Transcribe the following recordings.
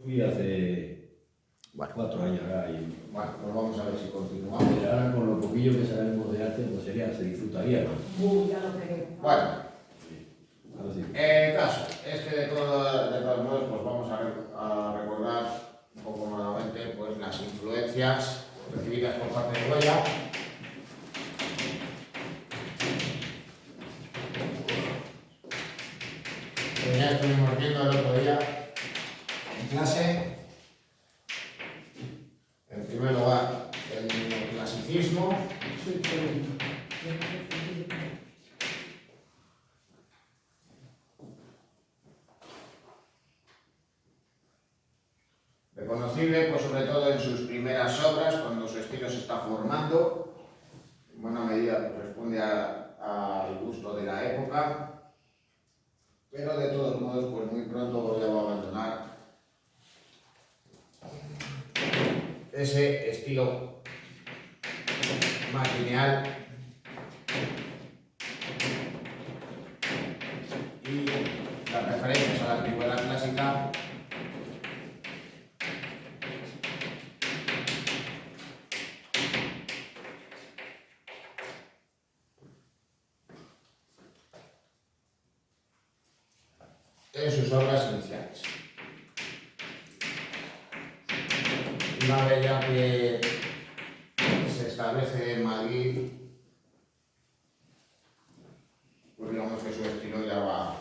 Fui hace Bueno, 4 años ahora y bueno, pues vamos a ver si continuamos. ahora con lo poquillo que sabemos de arte, pues se disfrutaría más. Ya lo creo. Bueno, Ahora sí. el caso es que de todos modos pues vamos a recordar un poco nuevamente pues, las influencias recibidas por parte de Goya. Que ya estuvimos viendo el otro día en clase. En primer lugar, el neoclasicismo. Reconocible, pues sobre todo en sus primeras obras, cuando su estilo se está formando, en buena medida pues, responde al gusto de la época, pero de todos modos, pues muy pronto Goya va a abandonar ese estilo más lineal y las referencias a la antigüedad clásica en sus obras iniciales. Una vez ya que se establece en Madrid, pues digamos que su estilo ya va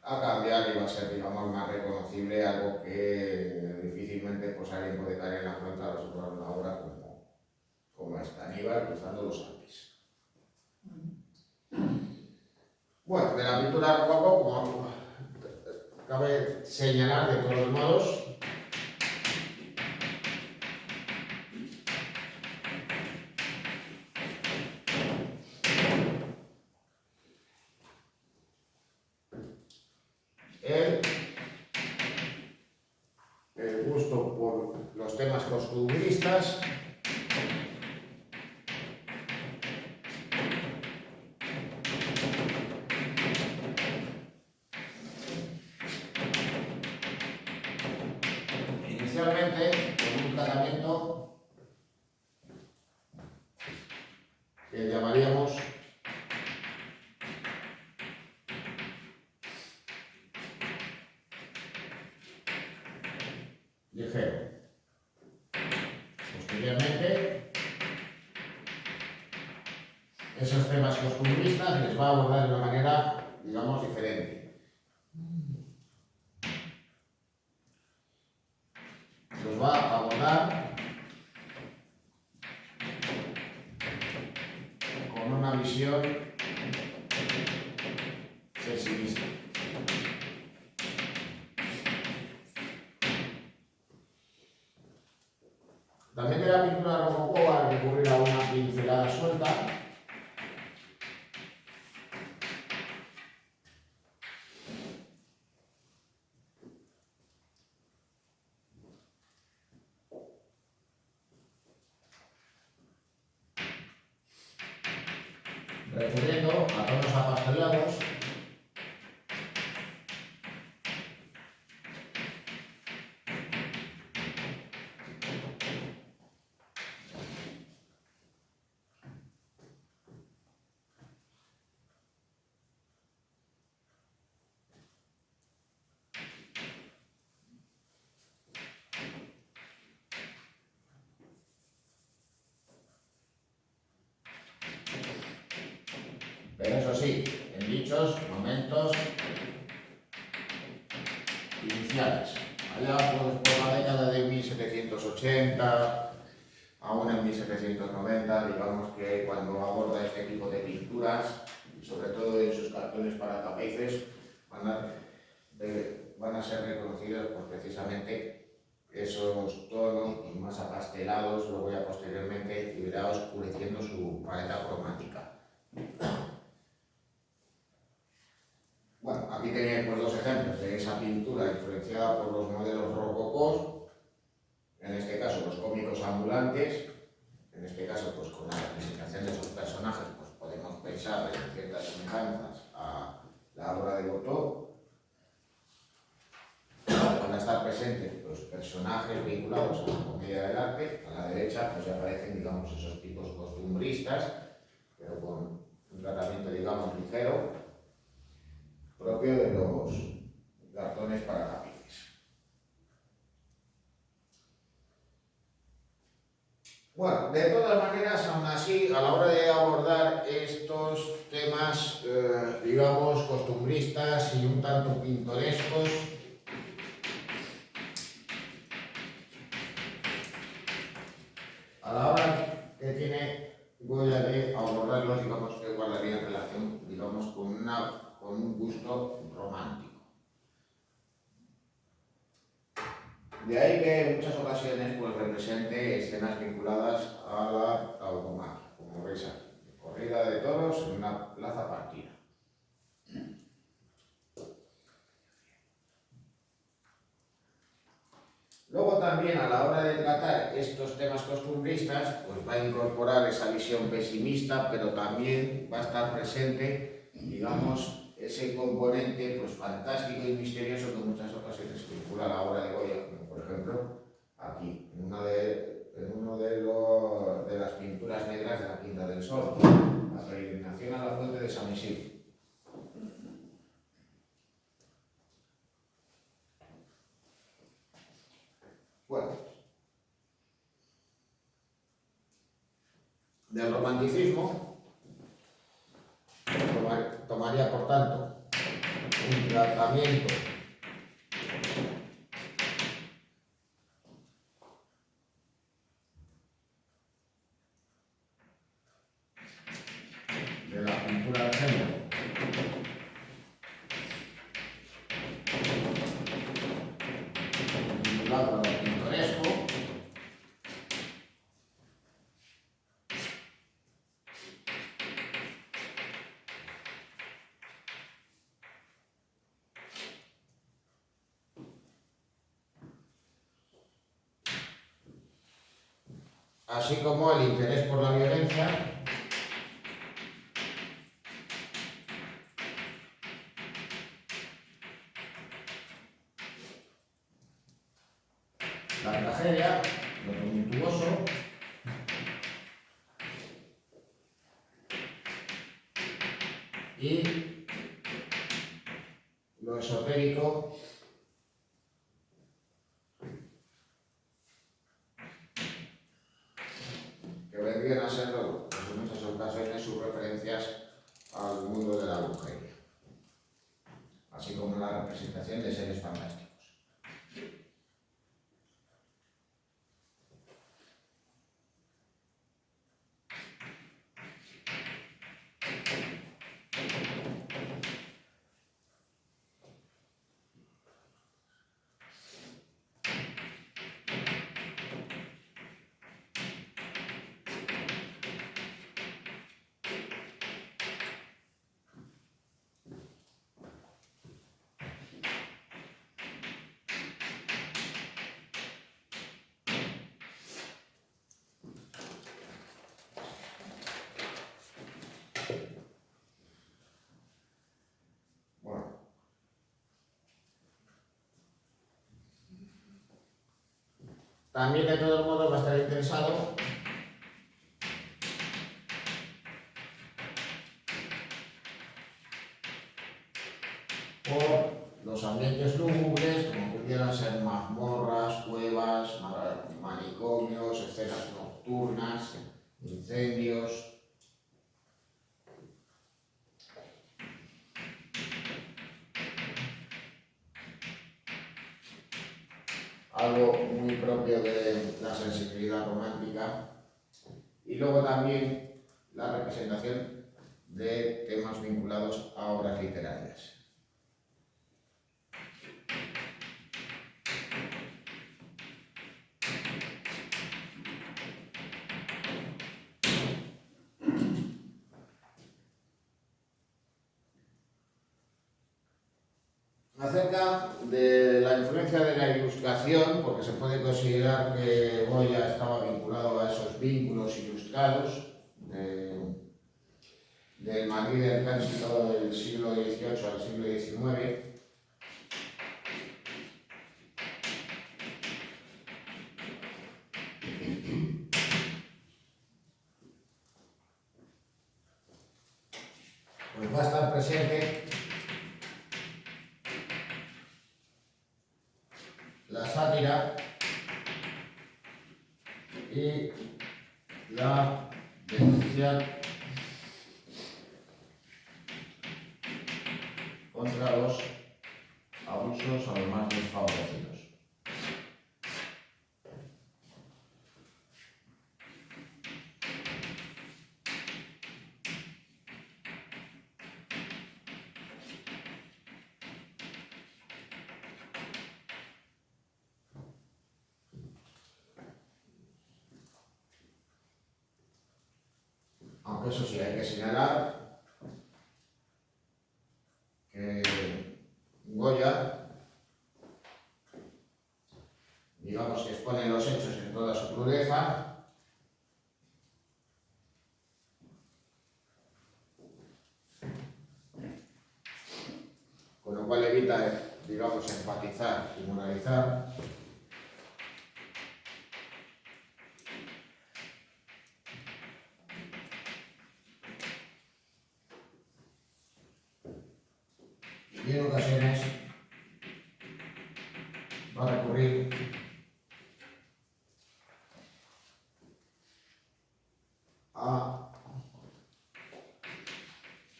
a cambiar y va a ser, digamos, más reconocible, algo que difícilmente pues, alguien puede caer en la cuenta de observar una obra como esta, Aníbal cruzando los Alpes. Bueno, de la pintura rococó, como cabe señalar de todos modos, el gusto por los temas costumbristas, inicialmente con un tratamiento que llamaríamos ligero. Posteriormente, esos temas costumbristas les va a abordar de una manera, digamos, diferente. Los va a abordar con una visión sensibilista. También de la pintura rococó va a recurrir a una pincelada suelta, recurriendo a tonos apastelados, pero eso sí, en dichos momentos iniciales. Allá pues, por la década de 1780, aún en 1790, digamos que cuando aborda este tipo de pinturas, sobre todo en sus cartones para tapices, van a ser reconocidos por precisamente esos tonos más apastelados, luego ya posteriormente irá oscureciendo su paleta cromática. Bueno, aquí tenéis pues, dos ejemplos de esa pintura influenciada por los modelos rococós, en este caso los cómicos ambulantes, en este caso pues con la representación de esos personajes pues podemos pensar en ciertas semejanzas a la obra de Watteau, van a estar presentes de los personajes vinculados a la comedia del arte. A la derecha pues ya aparecen, digamos, esos tipos costumbristas, pero con un tratamiento, digamos, ligero, propio de los cartones para lápices. Bueno, de todas maneras, aún así, a la hora de abordar estos temas, digamos, costumbristas y un tanto pintorescos, a la hora que tiene Goya de abordarlos, digamos, que guardaría en relación, digamos, con un gusto romántico. De ahí que en muchas ocasiones pues, represente escenas vinculadas a la tauromaquia, como veis aquí, corrida de toros en una plaza partida. Luego también a la hora de tratar estos temas costumbristas, pues va a incorporar esa visión pesimista, pero también va a estar presente, digamos, ese componente pues, fantástico y misterioso que en muchas ocasiones vincula a la obra de Goya, como por ejemplo aquí, en una de las pinturas negras de la Quinta del Sol, la peregrinación a la fuente de San Isidro. Bueno, del romanticismo tomaría por tanto un tratamiento de la pintura de género vinculado a lo pintoresco, así como el interés por la violencia la tragedia, lo tumultuoso y lo esotérico que vendrían a ser en muchas ocasiones sus referencias al mundo de la brujería, así como la representación de seres fantásticos. También de todos modos va a estar interesado por los ambientes lúgubres, como pudieran ser mazmorras, cuevas, manicomios, escenas nocturnas, incendios. Algo muy propio de la sensibilidad romántica. Y luego también la representación de temas vinculados a obras literarias. Acerca de la influencia de la Ilustración, porque se puede considerar que Goya estaba vinculado a esos vínculos ilustrados del Madrid del tránsito del siglo XVIII al siglo XIX, represente la sátira y la denuncia contra los abusos a los más desfavorecidos. Aunque eso sí, hay que señalar que Goya, digamos que expone los hechos en toda su crudeza, con lo cual evita, digamos, enfatizar y moralizar. Y en ocasiones va a recurrir a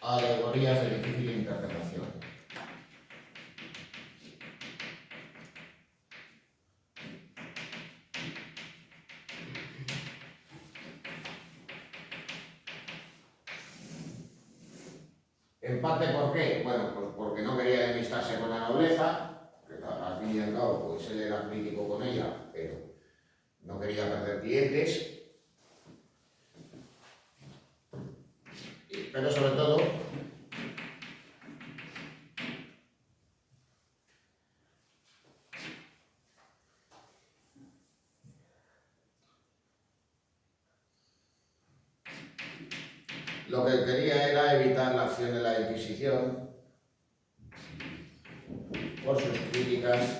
alegorías de difícil interpretación. En parte, ¿por qué? Bueno, pues porque no quería enemistarse con la nobleza, que al fin y al cabo, pues él era crítico con ella, pero no quería perder clientes. Pero sobre todo, lo que quería era evitar la acción de la Inquisición por sus críticas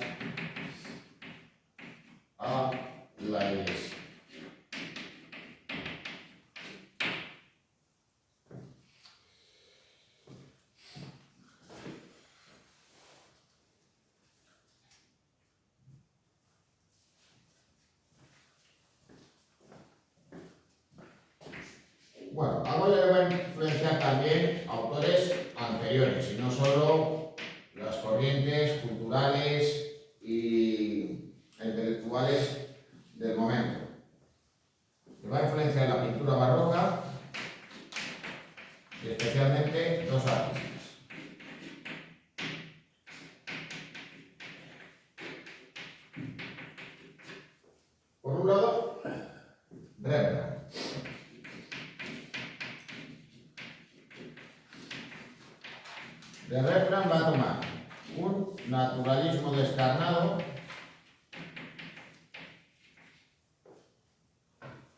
a la Iglesia. Bueno, a Goya le va a influenciar también autores anteriores, y no solo las corrientes culturales y intelectuales del momento. Le va a influenciar la pintura barroca y especialmente dos artistas. Por un lado, Rembrandt. De Rembrandt va a tomar un naturalismo descarnado.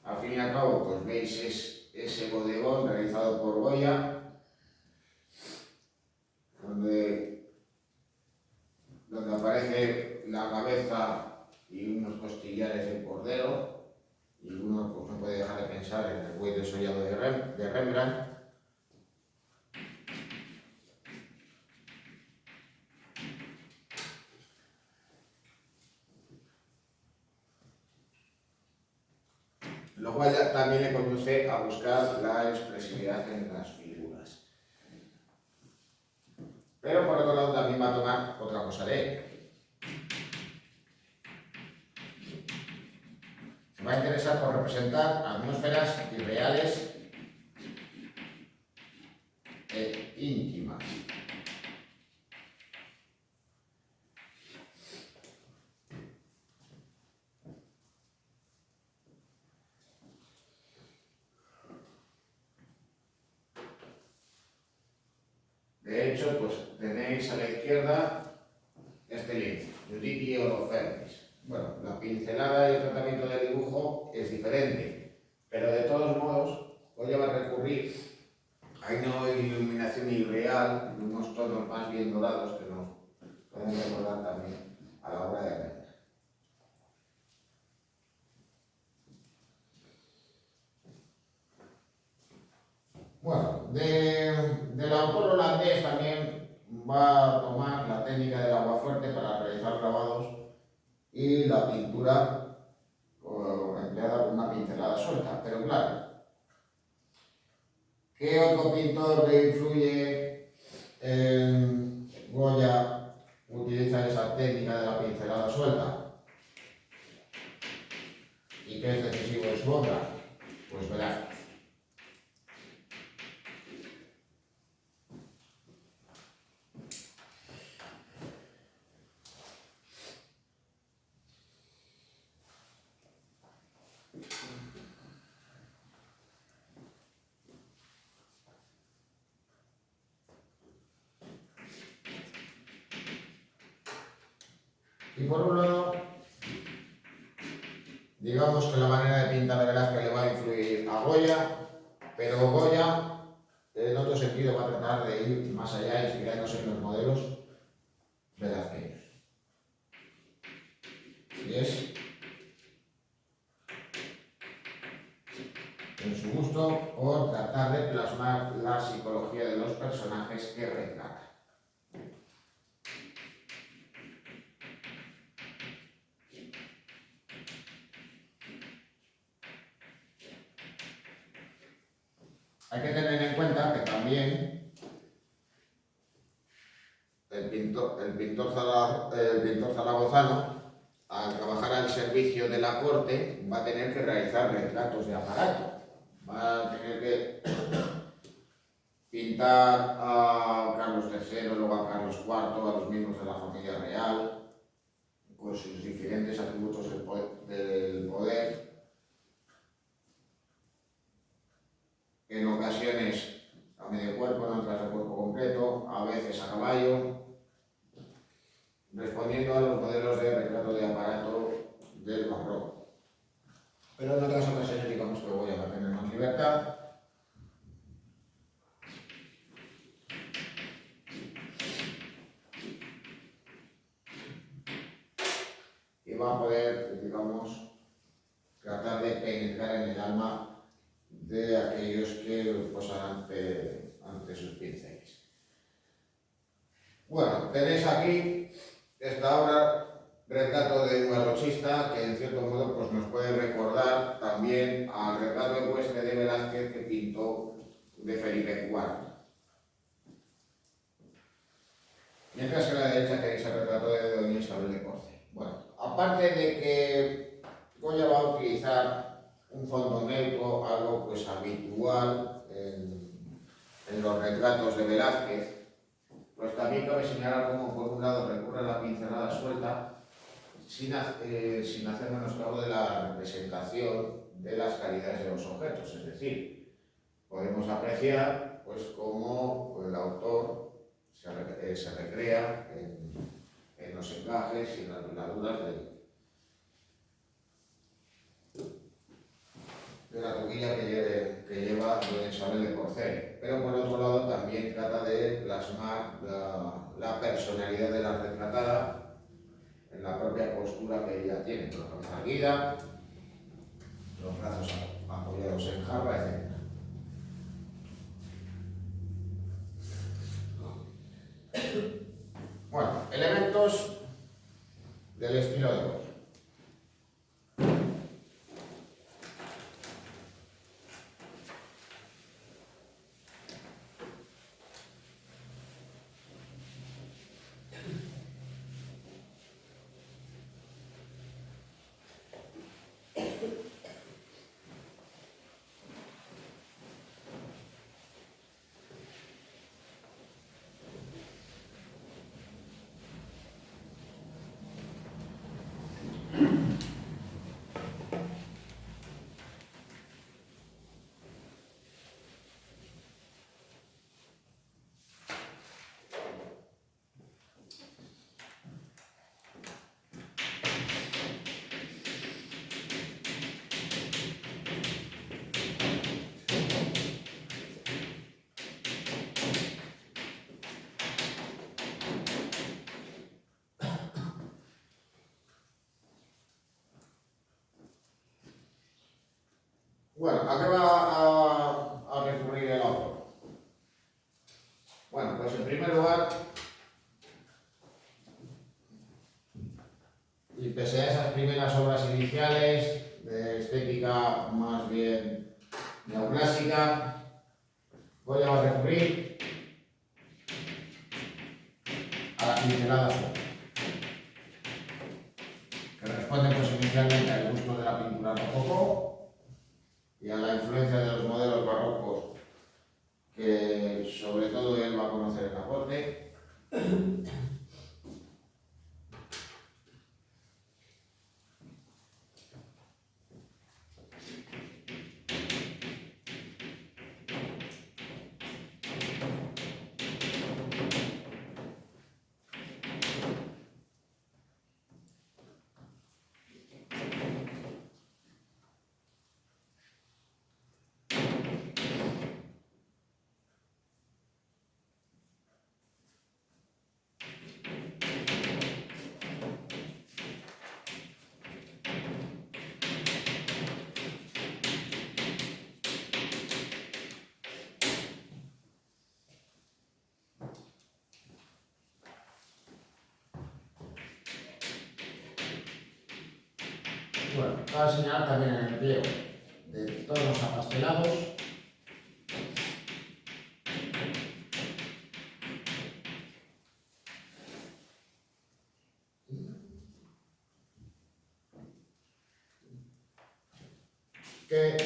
Al fin y al cabo, pues veis ese bodegón realizado por Goya, donde aparece la cabeza y unos costillares de cordero, y uno pues no puede dejar de pensar en el buey desollado de Rembrandt. Lo cual también le conduce a buscar la expresividad en las figuras. Pero por otro lado también va a tomar otra cosa de él. Se va a interesar por representar atmósferas irreales e íntimas. De hecho, pues tenéis a la izquierda este lienzo, Giudici Holofernes. Bueno, la pincelada y el tratamiento del dibujo es diferente, pero de todos modos Goya va a recurrir a una iluminación irreal, unos tonos más bien dorados que nos pueden recordar también a la obra de Rembrandt. Bueno, del autor holandés va a tomar la técnica del agua fuerte para realizar grabados y la pintura empleada con una pincelada suelta. Pero claro, ¿qué otro pintor que influye en Goya utiliza esa técnica de la pincelada suelta y que es decisivo en su obra? Pues Velázquez. Y por un lado, digamos que la manera de pintar de Velázquez le va a influir a Goya, pero Goya, en otro sentido, va a tratar de ir más allá, inspirándose en los modelos velazqueños. Y es en su gusto por tratar de plasmar la psicología de los personajes que retrata. Hay que tener en cuenta que también el pintor zaragozano, al trabajar al servicio de la corte, va a tener que realizar retratos de aparato. Va a tener que pintar a Carlos III, luego a Carlos IV, a los miembros de la familia real, con sus diferentes atributos del poder. En ocasiones a medio cuerpo, en otras de cuerpo completo, a veces a caballo, respondiendo a los modelos de retrato de aparato del barroco. Pero en otras ocasiones digamos que Goya va a tener más libertad y va a poder, digamos, tratar de penetrar en el alma de aquellos que posan ante sus pinceles. Bueno, tenéis aquí esta obra, retrato de un arrochista, que en cierto modo pues, nos puede recordar también al retrato ecuestre de Velázquez que pintó de Felipe IV. Mientras que a la derecha tenéis el retrato de doña Isabel de Porce. Bueno, aparte de que Goya va a utilizar un fondo neutro, algo pues habitual en los retratos de Velázquez, pues también cabe señalar cómo por un lado recurre a la pincelada suelta sin hacer menoscabo de la representación de las calidades de los objetos. Es decir, podemos apreciar pues cómo el autor se recrea en los encajes y en las veladuras de la toquilla que lleva doña Isabel de Porce. Pero por otro lado también trata de plasmar la personalidad de la retratada en la propia postura que ella tiene, con la cabeza erguida, los brazos apoyados en jarra, etc. Bueno, elementos del estilo de Goya. Bueno, ¿a qué va a recurrir el autor? Bueno, pues en primer lugar pese a esas primeras obras iniciales de estética más bien neoclásica, voy a recurrir a las pinceladas que responden pues inicialmente al gusto de la pintura rococó y a la influencia de los modelos barrocos que sobre todo él va a conocer en la corte. Bueno, voy a señalar también el empleo de tonos apastelados. Que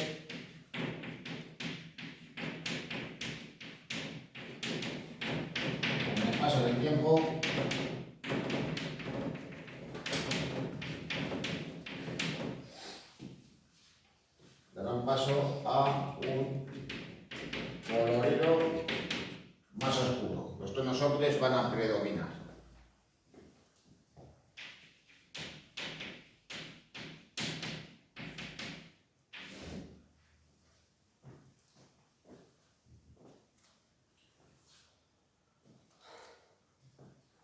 con el paso del tiempo darán paso a un colorido más oscuro. Los tonos ocres van a predominar.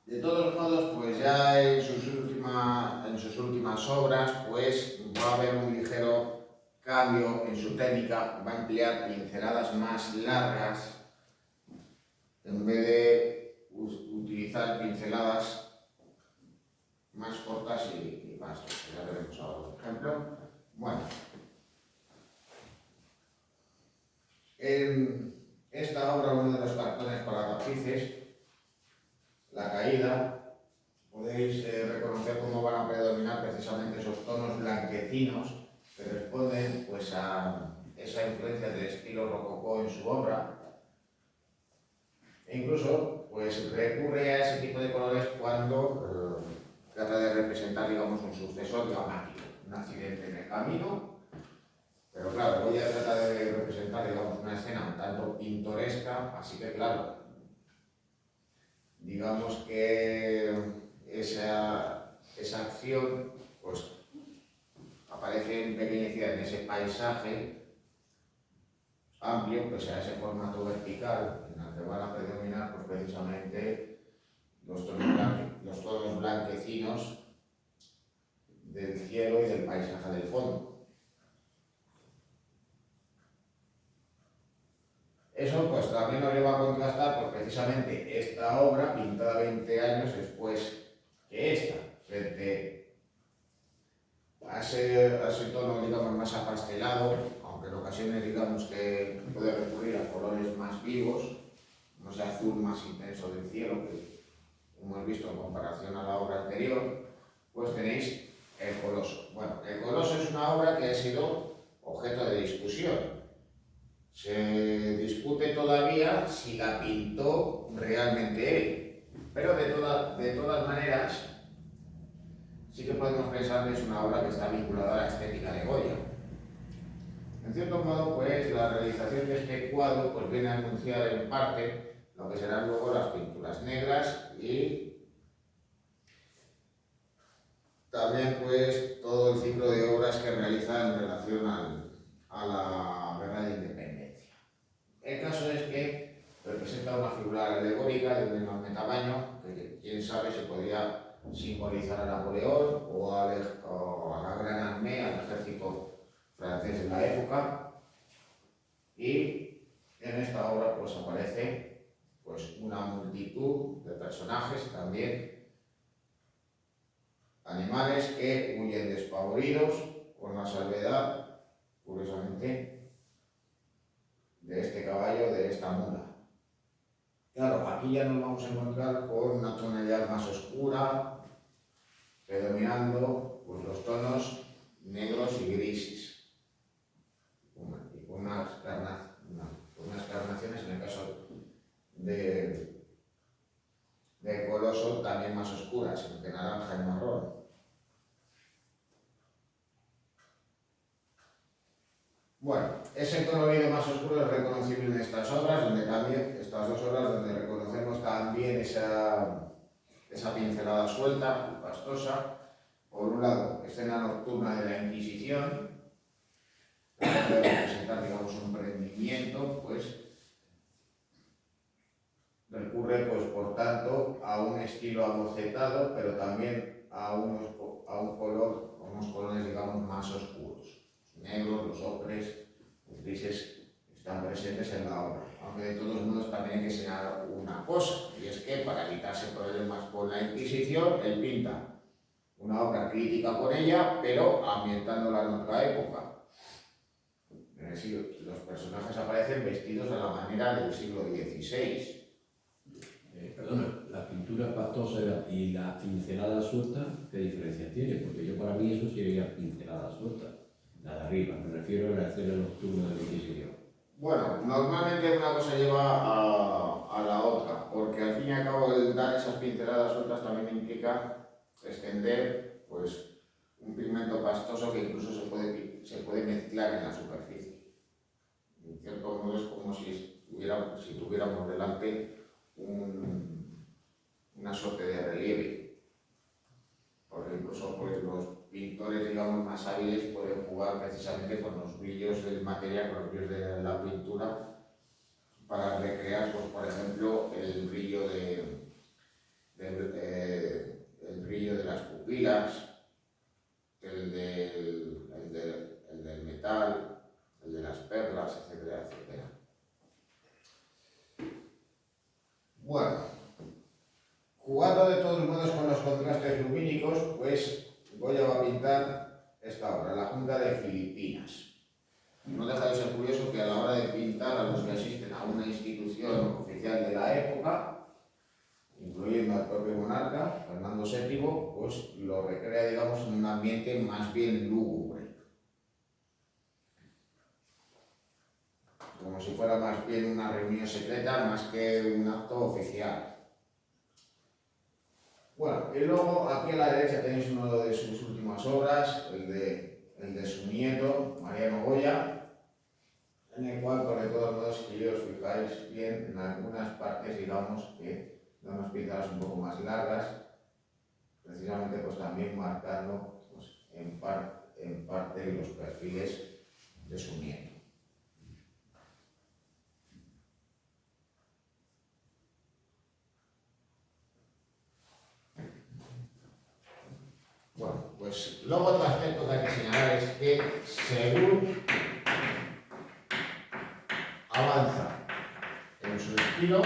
De todos modos, pues ya en sus últimas obras, pues va a haber un ligero cambio en su técnica, va a emplear pinceladas más largas en vez de utilizar pinceladas más cortas y vastas. Ya veremos ahora un ejemplo. Bueno, en esta obra, uno de los cartones para tapices, La Caída, podéis reconocer cómo van a predominar precisamente esos tonos blanquecinos que responden pues, a esa influencia del estilo rococó en su obra. E incluso pues, recurre a ese tipo de colores cuando trata de representar, digamos, un suceso dramático, un accidente en el camino. Pero claro, voy a tratar de representar, digamos, una escena un tanto pintoresca, así que claro, digamos que esa acción pues, aparece empequeñecida en ese paisaje amplio, pues a ese formato vertical en el que van a predominar pues, precisamente los tonos blanquecinos del cielo y del paisaje del fondo. Eso pues también nos lleva a contrastar pues, precisamente esta obra pintada 20 años después que esta, frente a ese tono digamos más apastelado, aunque en ocasiones digamos que puede recurrir a colores más vivos, no ese azul más intenso del cielo que hemos visto en comparación a la obra anterior, pues tenéis El Coloso. Bueno, El Coloso es una obra que ha sido objeto de discusión. Se discute todavía si la pintó realmente él, pero de todas maneras sí que podemos pensar que es una obra que está vinculada a la estética de Goya. En cierto modo, pues la realización de este cuadro pues, viene a anunciar en parte lo que serán luego las pinturas negras y también pues todo el ciclo de obras que realiza en relación a la guerra de independencia. El caso es que representa una figura alegórica de un enorme tamaño, que quién sabe si podría simbolizar a Napoleón o a la Gran Armée, al ejército francés de la época. Y en esta obra pues aparece pues, una multitud de personajes también animales que huyen despavoridos, con la salvedad, curiosamente, de este caballo, de esta mula. Claro, aquí ya nos vamos a encontrar con una tonalidad más oscura, predominando pues, los tonos negros y grises, y con unas carnaciones, en el caso de Coloso, también más oscuras, entre naranja y marrón. Bueno, ese colorido más oscuro es reconocible en estas obras, donde también, estas dos obras, donde reconocemos también esa pincelada suelta, pastosa. Por un lado, escena nocturna de la Inquisición, para representar, digamos, un prendimiento, pues recurre, pues, por tanto, a un estilo abocetado, pero también a un color, a unos colores, digamos, más oscuros. Los negros, los ocres, los grises están presentes en la obra. Aunque de todos modos también hay que señalar una cosa, y es que para evitarse problemas con la Inquisición, él pinta una obra crítica con ella, pero ambientándola en otra época. Es decir, los personajes aparecen vestidos a la manera del siglo XVI. Perdona, la pintura pastosa y la pincelada suelta, ¿qué diferencia tiene? Porque yo para mí eso sería pincelada suelta, la de arriba, me refiero a la escena nocturna de la Inquisición. Bueno, normalmente una cosa lleva a la otra, porque al fin y al cabo el dar esas pinceladas sueltas también implica extender pues, un pigmento pastoso que incluso se puede mezclar en la superficie. En cierto modo es como si tuviéramos delante una suerte de relieve, porque incluso pues, los pintores, digamos, más hábiles pueden jugar precisamente con los brillos del material, con los brillos de la pintura, para recrear, pues, por ejemplo, el brillo el brillo de las pupilas, el del metal, el de las perlas, etcétera, etcétera. Bueno, jugando de todos modos con los contrastes lumínicos, pues Goya va a pintar esta obra, La Junta de Filipinas. No deja de ser curioso que a la hora de pintar a los que asisten a una institución oficial de la época, incluyendo al propio monarca, Fernando VII, pues lo recrea, digamos, en un ambiente más bien lúgubre. Como si fuera más bien una reunión secreta más que un acto oficial. Bueno, y luego aquí a la derecha tenéis uno de sus últimas obras, el de su nieto, Mariano Goya, en el cual, por de todos modos, si os fijáis bien, en algunas partes, digamos, que dan unas pintadas un poco más largas, precisamente pues también marcando pues, en parte los perfiles de su nieto. Bueno, pues luego otro aspecto que hay que señalar es que según avanza en su estilo,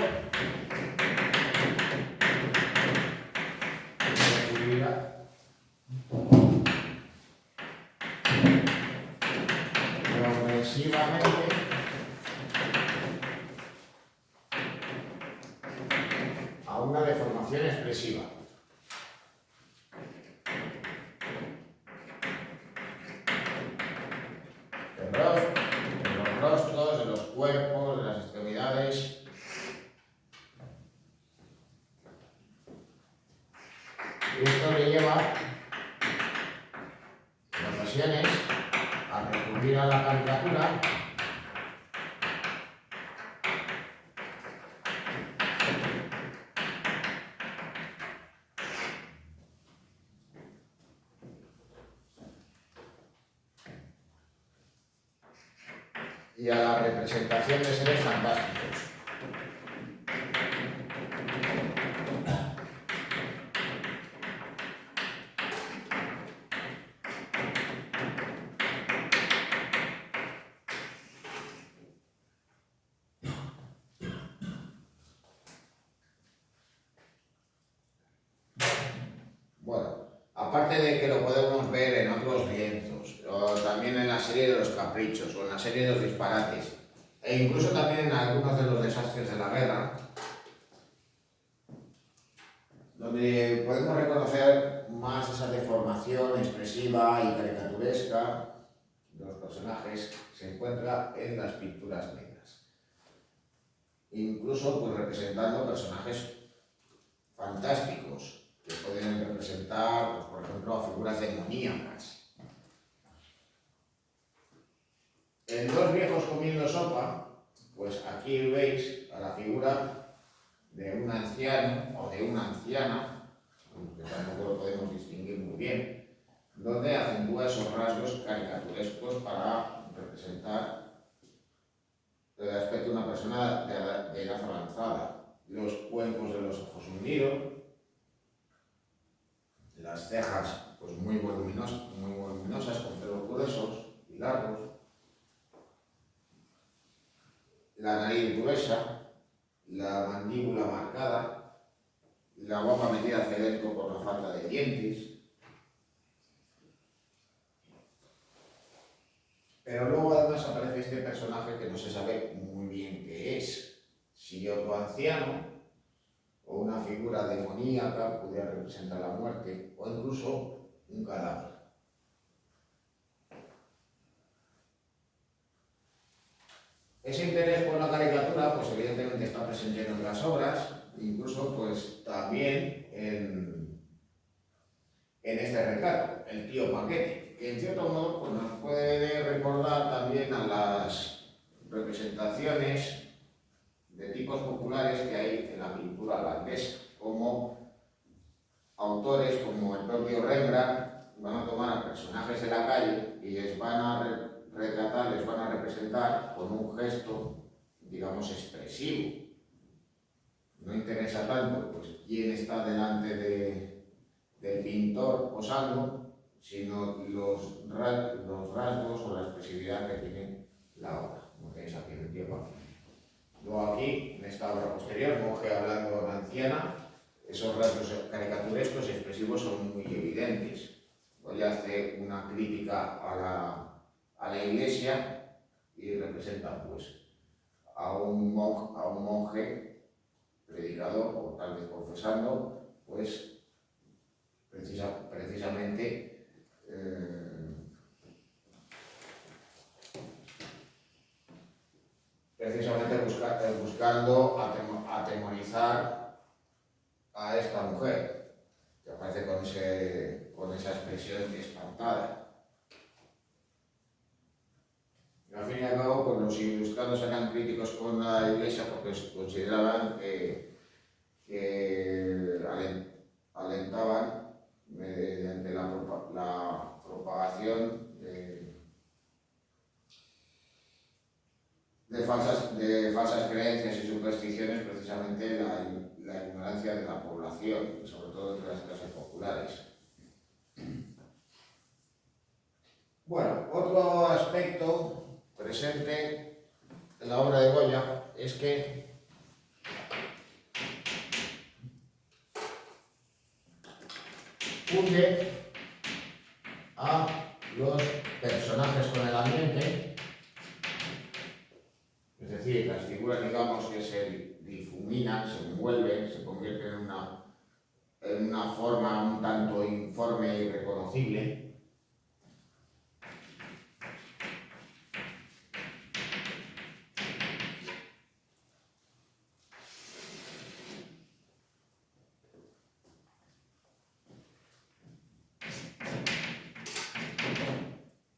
progresivamente a una deformación expresiva. De los rostros, de los cuerpos, de las extremidades. Y esto le lleva, en ocasiones, a recurrir a la caricatura y a la representación de seres fantásticos. Bueno, a aparte de que lo podemos ver en otros lienzos, o también en la serie de los caprichos, o en la serie de los disparates, e incluso también en algunos de los desastres de la guerra, donde podemos reconocer más esa deformación expresiva y caricaturesca de los personajes, se encuentra en las pinturas negras. Incluso pues representando personajes fantásticos, que pueden representar, pues, por ejemplo, a figuras demoníacas. En Dos viejos comiendo sopa, pues aquí veis a la figura de un anciano o de una anciana, que tampoco lo podemos distinguir muy bien, donde acentúa esos rasgos caricaturescos para representar el aspecto de una persona de edad avanzada. Los cuencos de los ojos hundidos, las cejas pues muy voluminosas, con pelos gruesos y largos, la nariz gruesa, la mandíbula marcada, la boca metida hacia adentro por la falta de dientes. Pero luego además aparece este personaje que no se sabe muy bien qué es. Si otro anciano o una figura demoníaca pudiera representar la muerte, o incluso un cadáver. Ese interés por la caricatura, pues evidentemente está presente en otras obras, incluso pues también en este retrato, el tío Paquete, que en cierto modo pues, nos puede recordar también a las representaciones de tipos populares que hay en la pintura holandesa, como autores como el propio Rembrandt van a tomar a personajes de la calle y les van a retratar, les van a representar con un gesto, digamos, expresivo. No interesa tanto pues, quién está delante del pintor posando, sino los rasgos o la expresividad que tiene la obra, como tenéis aquí en el tiempo. Luego aquí, en esta obra posterior, monje hablando a una anciana, esos rasgos caricaturescos y expresivos son muy evidentes. Hoy hace una crítica a la iglesia y representa pues, a un monje predicador o tal vez confesando, pues precisamente buscando atemorizar a esta mujer, que aparece con esa expresión espantada. Y al fin y al cabo, pues los ilustrados eran críticos con la iglesia porque consideraban que alentaban mediante la propagación de falsas creencias y supersticiones, precisamente la ignorancia de la población, sobre todo entre las clases populares. Bueno, otro aspecto presente en la obra de Goya es que funde a los personajes con el ambiente, es decir, las figuras, digamos, que se difuminan, se envuelven, se convierten en una forma un tanto informe y reconocible.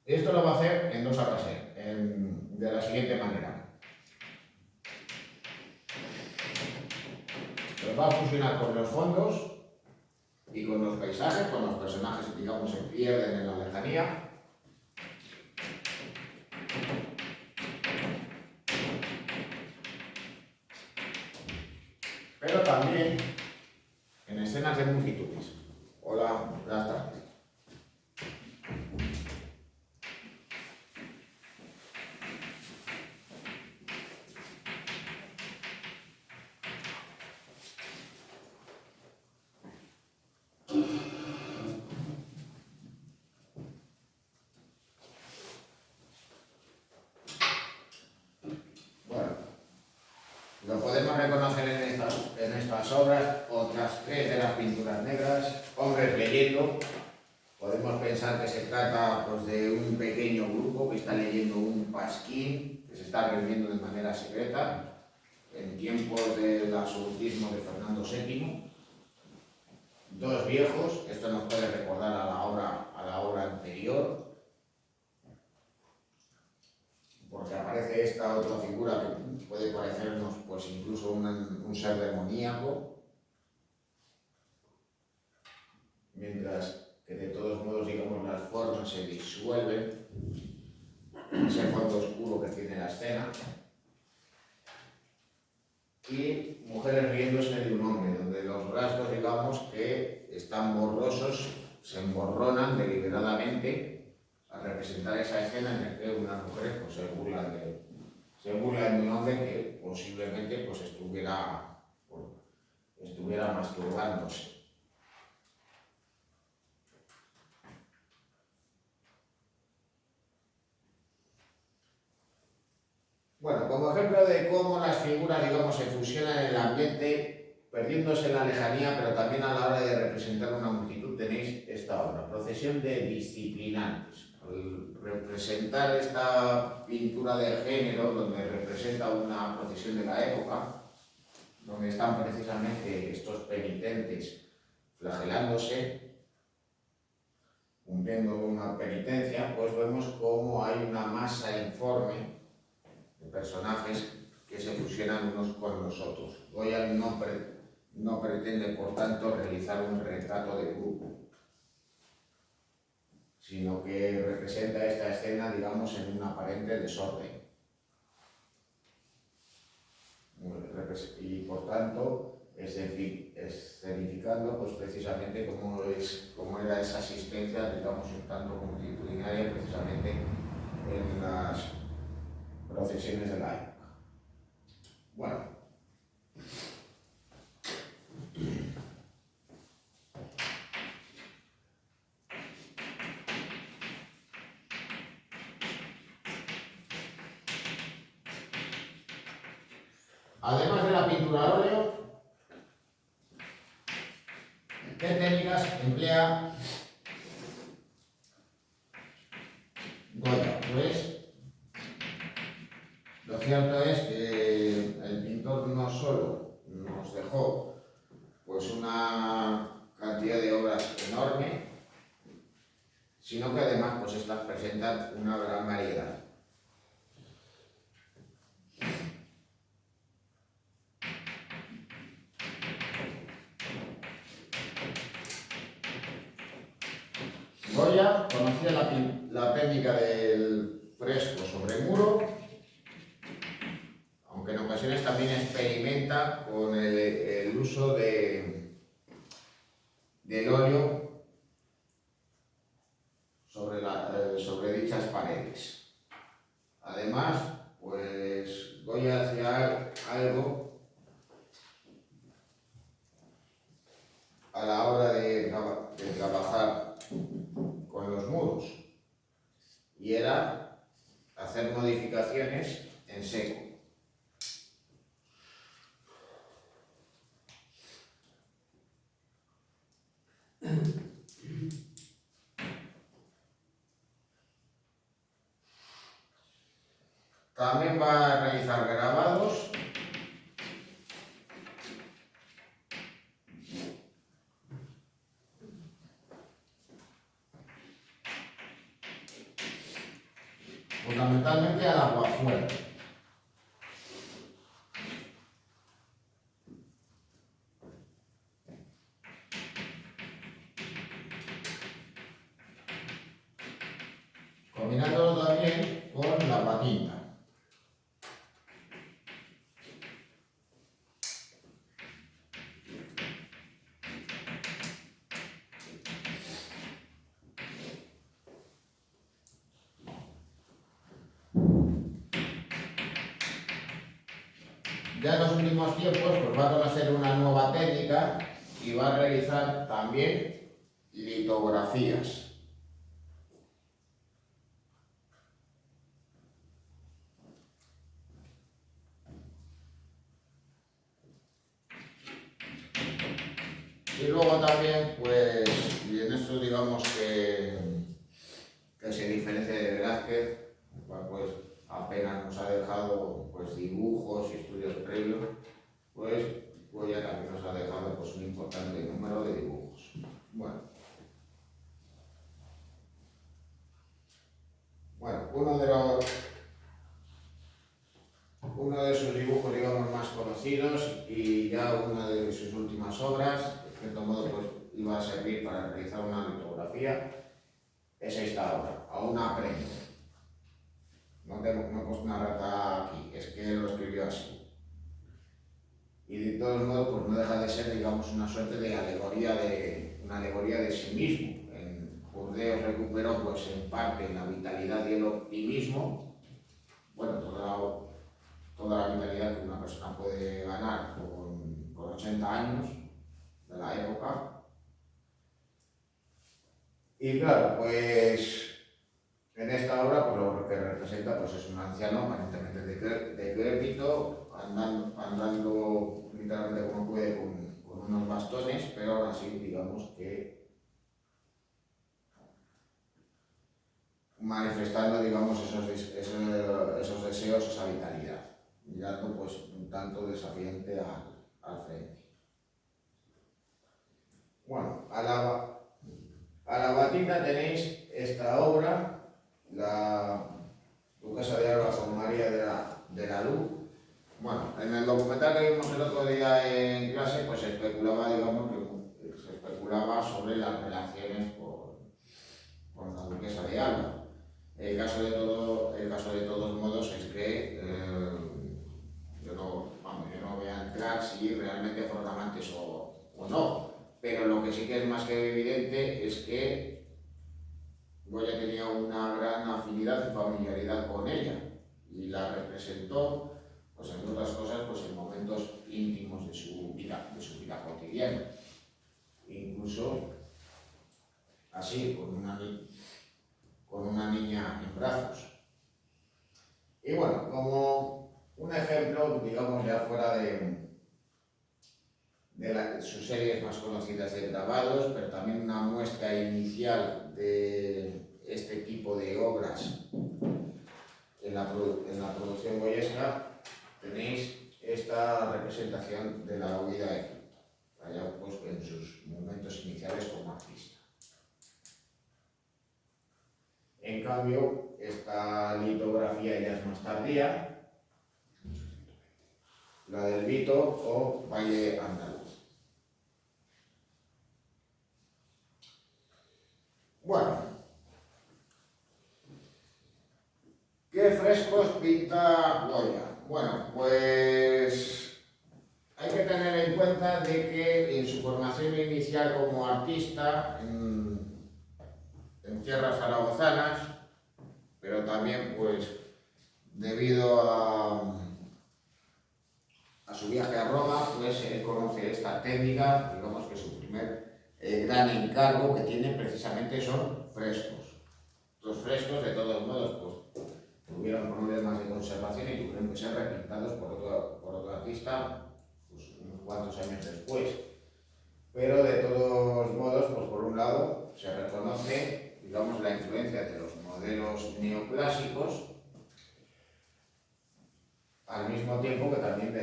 Esto lo va a hacer en dos ocasiones, de la siguiente manera. Los va a fusionar con los fondos y con los paisajes, con los personajes que, digamos, se pierden en la lejanía. Pero también en escenas de multitudes. Hola, buenas tardes. trata pues, de un pequeño grupo que está leyendo un pasquín que se está reuniendo de manera secreta en tiempos del absolutismo de Fernando VII. Dos viejos, esto nos puede recordar a la obra anterior, porque aparece esta otra figura que puede parecernos pues, incluso un ser demoníaco, mientras que de todos modos, digamos, las formas se disuelven en ese fondo oscuro que tiene la escena. Y mujeres riéndose de un hombre, donde los rasgos, digamos, que están borrosos, se emborronan deliberadamente al representar esa escena en la que unas mujeres pues, se burlan de un hombre que posiblemente pues, estuviera masturbándose. Bueno, como ejemplo de cómo las figuras, digamos, se fusionan en el ambiente, perdiéndose en la lejanía, pero también a la hora de representar una multitud, tenéis esta obra, Procesión de Disciplinantes. Al representar esta pintura de género, donde representa una procesión de la época, donde están precisamente estos penitentes flagelándose, cumpliendo una penitencia, pues vemos cómo hay una masa informe de personajes que se fusionan unos con los otros. Goya no pretende, por tanto, realizar un retrato de grupo, sino que representa esta escena, digamos, en un aparente desorden. Y, por tanto, escenificando pues, precisamente cómo era esa asistencia, digamos, un tanto multitudinaria, precisamente en las procesiones de la época. Bueno, además de la pintura al óleo, ¿qué técnicas emplea Goya? Pues lo cierto es que el pintor no solo nos dejó pues una cantidad de obras enorme, sino que además pues estas presentan una gran variedad. Goya conocía la técnica del fresco sobre muro, aunque en ocasiones también experimenta con el uso del óleo sobre dichas paredes. Además, pues Goya hacía algo a la hora de trabajar con los muros, y era hacer modificaciones en seco. También va a realizar grabados fundamentalmente al aguafuerte. Combinándolo también con la paquita. Ya en los últimos tiempos pues va a conocer una nueva técnica y va a realizar también litografías. Y luego también, pues, y en esto digamos que que se diferencia de Velázquez, el cual pues apenas nos ha dejado pues dibujos y estudios previos, pues Goya también nos ha dejado pues un importante número de dibujos. Bueno, uno de sus dibujos, digamos, más conocidos y ya una de sus últimas obras, de cierto modo, pues iba a servir para realizar una litografía, es esta obra, Aún aprendo. No he puesto una rata aquí, es que él lo escribió así. Y de todos modos, pues no deja de ser, digamos, una suerte de alegoría de sí mismo. En Burdeos recuperó, pues en parte, la vitalidad y el optimismo, bueno, toda la vitalidad que una persona puede ganar con 80 años de la época. Y claro, pues en esta obra pues lo que representa pues es un anciano aparentemente decrépito, andando literalmente como puede con unos bastones, pero aún así digamos que manifestando digamos esos deseos, esa vitalidad, mirando pues un tanto desafiante al frente. Bueno, a la batina tenéis esta obra, la duquesa de Alba con María de la Luz. Bueno, en el documental que vimos el otro día en clase, pues se especulaba, digamos, sobre las relaciones con la duquesa de Alba. El caso de todos modos es que yo no voy a entrar si realmente fueron amantes o no, pero lo que sí que es más que evidente es que Goya tenía una gran afinidad y familiaridad con ella y la representó, pues entre otras cosas, pues en momentos íntimos de su vida cotidiana, incluso así con una niña en brazos. Y bueno, como un ejemplo, digamos ya fuera de sus series más conocidas de grabados, pero también una muestra inicial de este tipo de obras en la producción goyesca, tenéis esta representación de la huida de Egipto, allá pues en sus momentos iniciales como artista. En cambio, esta litografía ya es más tardía, la del Vito o Valle Andaluz. Bueno, ¿qué frescos pinta Goya? Bueno, pues hay que tener en cuenta de que en su formación inicial como artista en tierras zaragozanas, pero también pues debido a su viaje a Roma, pues él conoce esta técnica, digamos que su primer gran encargo que tiene precisamente son frescos. Los frescos, de todos modos, pues tuvieron problemas de conservación y tuvieron que ser repintados por otro artista pues, unos cuantos años después. Pero de todos modos, pues por un lado, se reconoce, digamos, la influencia de los modelos neoclásicos, al mismo tiempo que también de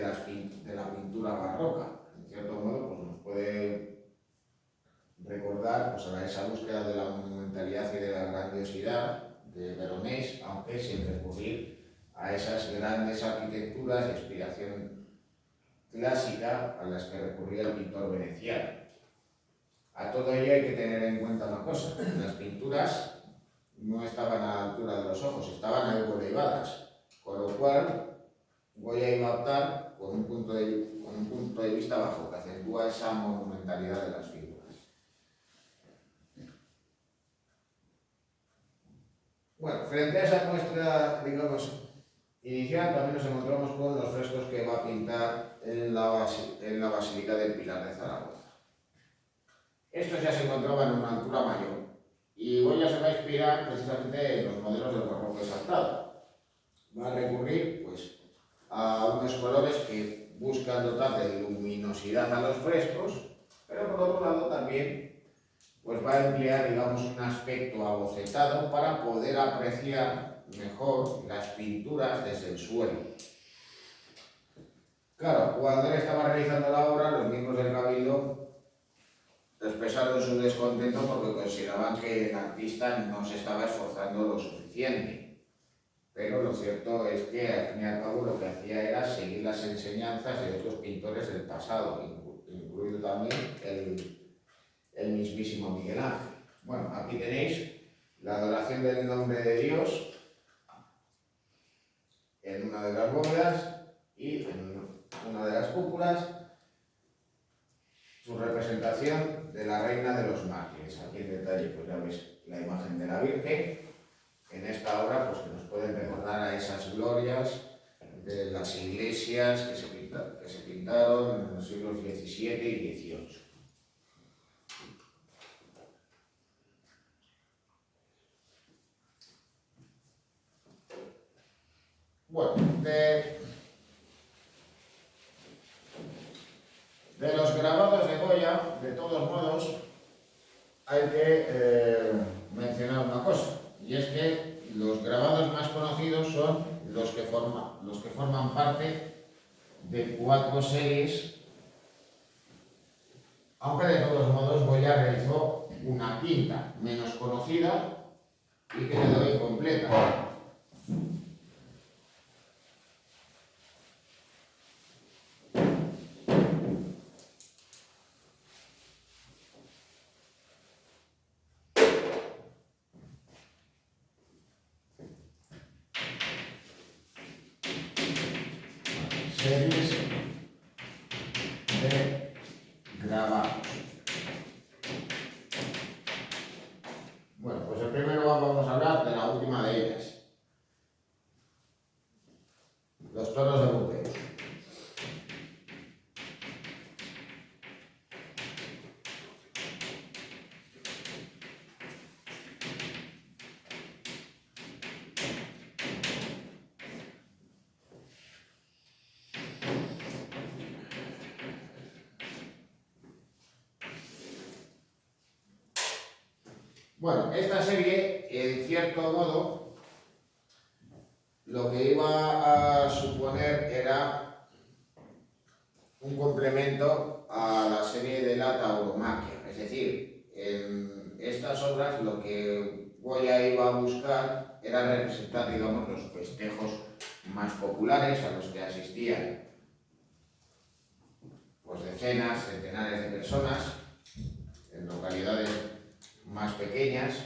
la pintura barroca. En cierto modo, pues nos puede recordar pues, a esa búsqueda de la monumentalidad y de la grandiosidad de Veronés, aunque sin recurrir a esas grandes arquitecturas de inspiración clásica a las que recurría el pintor veneciano. A todo ello hay que tener en cuenta una cosa: las pinturas no estaban a la altura de los ojos, estaban algo elevadas, con lo cual Goya iba a optar con un punto de vista bajo, que acentúa esa monumentalidad de las figuras. Bueno, frente a esa muestra, digamos, inicial, también nos encontramos con los frescos que va a pintar en la Basílica del Pilar de Zaragoza. Estos ya se encontraban en una altura mayor y Goya se va a inspirar precisamente en los modelos del barroco exaltado. Va a recurrir pues, a unos colores que buscan dotar de luminosidad a los frescos, pero por otro lado también pues va a emplear, digamos, un aspecto abocetado para poder apreciar mejor las pinturas desde el suelo. Claro, cuando él estaba realizando la obra, los miembros del Cabildo expresaron su descontento porque consideraban que el artista no se estaba esforzando lo suficiente. Pero lo cierto es que, al fin y al cabo, lo que hacía era seguir las enseñanzas de otros pintores del pasado, incluido también el mismísimo Miguel Ángel. Bueno, aquí tenéis la adoración del nombre de Dios en una de las bóvedas y en una de las cúpulas su representación de la Reina de los Mártires. Aquí en detalle pues ya veis la imagen de la Virgen en esta obra, pues que nos pueden recordar a esas glorias de las iglesias que se pintaron en los siglos XVII y XVIII. Bueno, de los grabados de Goya, de todos modos, hay que mencionar una cosa, y es que los grabados más conocidos son los que forman parte de 4 series, aunque de todos modos Goya realizó una quinta, menos conocida y que quedó incompleta. Series de grabados. Bueno, pues el primero vamos a hablar de la última de ellas, los toros de Burdeos. Bueno, esta serie, en cierto modo, lo que iba a suponer era un complemento a la serie de la tauromaquia. Es decir, en estas obras lo que Goya iba a buscar era representar, digamos, los festejos más populares a los que asistían pues decenas, centenares de personas en localidades más pequeñas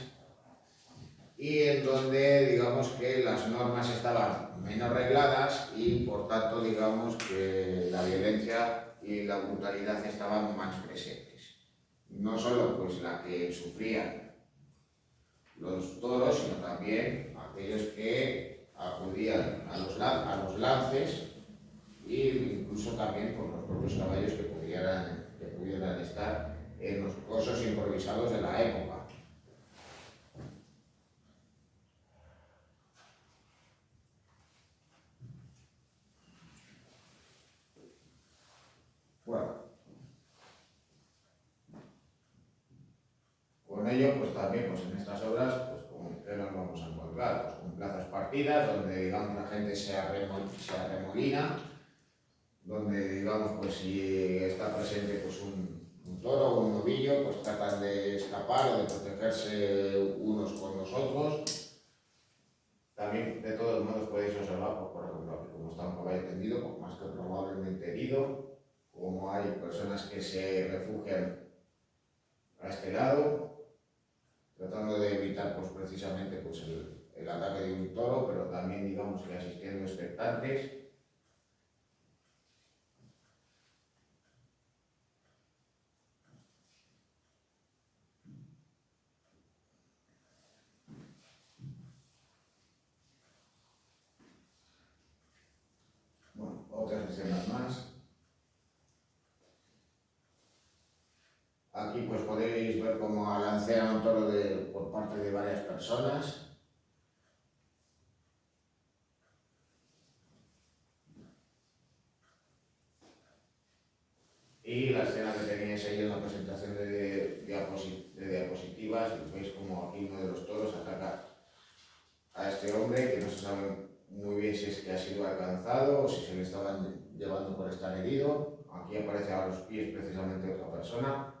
y en donde, digamos, que las normas estaban menos regladas y, por tanto, digamos que la violencia y la brutalidad estaban más presentes. No solo pues la que sufrían los toros, sino también aquellos que acudían a los lances e incluso también por los propios caballos que pudieran estar en los cosos improvisados de la época. Bueno, con ello, pues también pues en estas obras, pues ¿qué nos vamos a encontrar? Pues con plazas partidas, donde digamos la gente se arremolina, donde digamos pues si está presente pues un toro o un novillo, pues tratan de escapar o de protegerse unos con los otros. También de todos modos podéis observar, pues, por ejemplo, que como está un caballo tendido, pues más que probablemente herido, como hay personas que se refugian a este lado, tratando de evitar pues precisamente pues el ataque de un toro, pero también digamos que asistiendo expectantes. Bueno, otras escenas más. Aquí pues podéis ver cómo alancean un toro por parte de varias personas. Y la escena que teníais ahí en la presentación de de diapositivas y veis como aquí uno de los toros ataca a este hombre, que no se sabe muy bien si es que ha sido alcanzado o si se le estaban llevando por estar herido. Aquí aparece a los pies precisamente otra persona,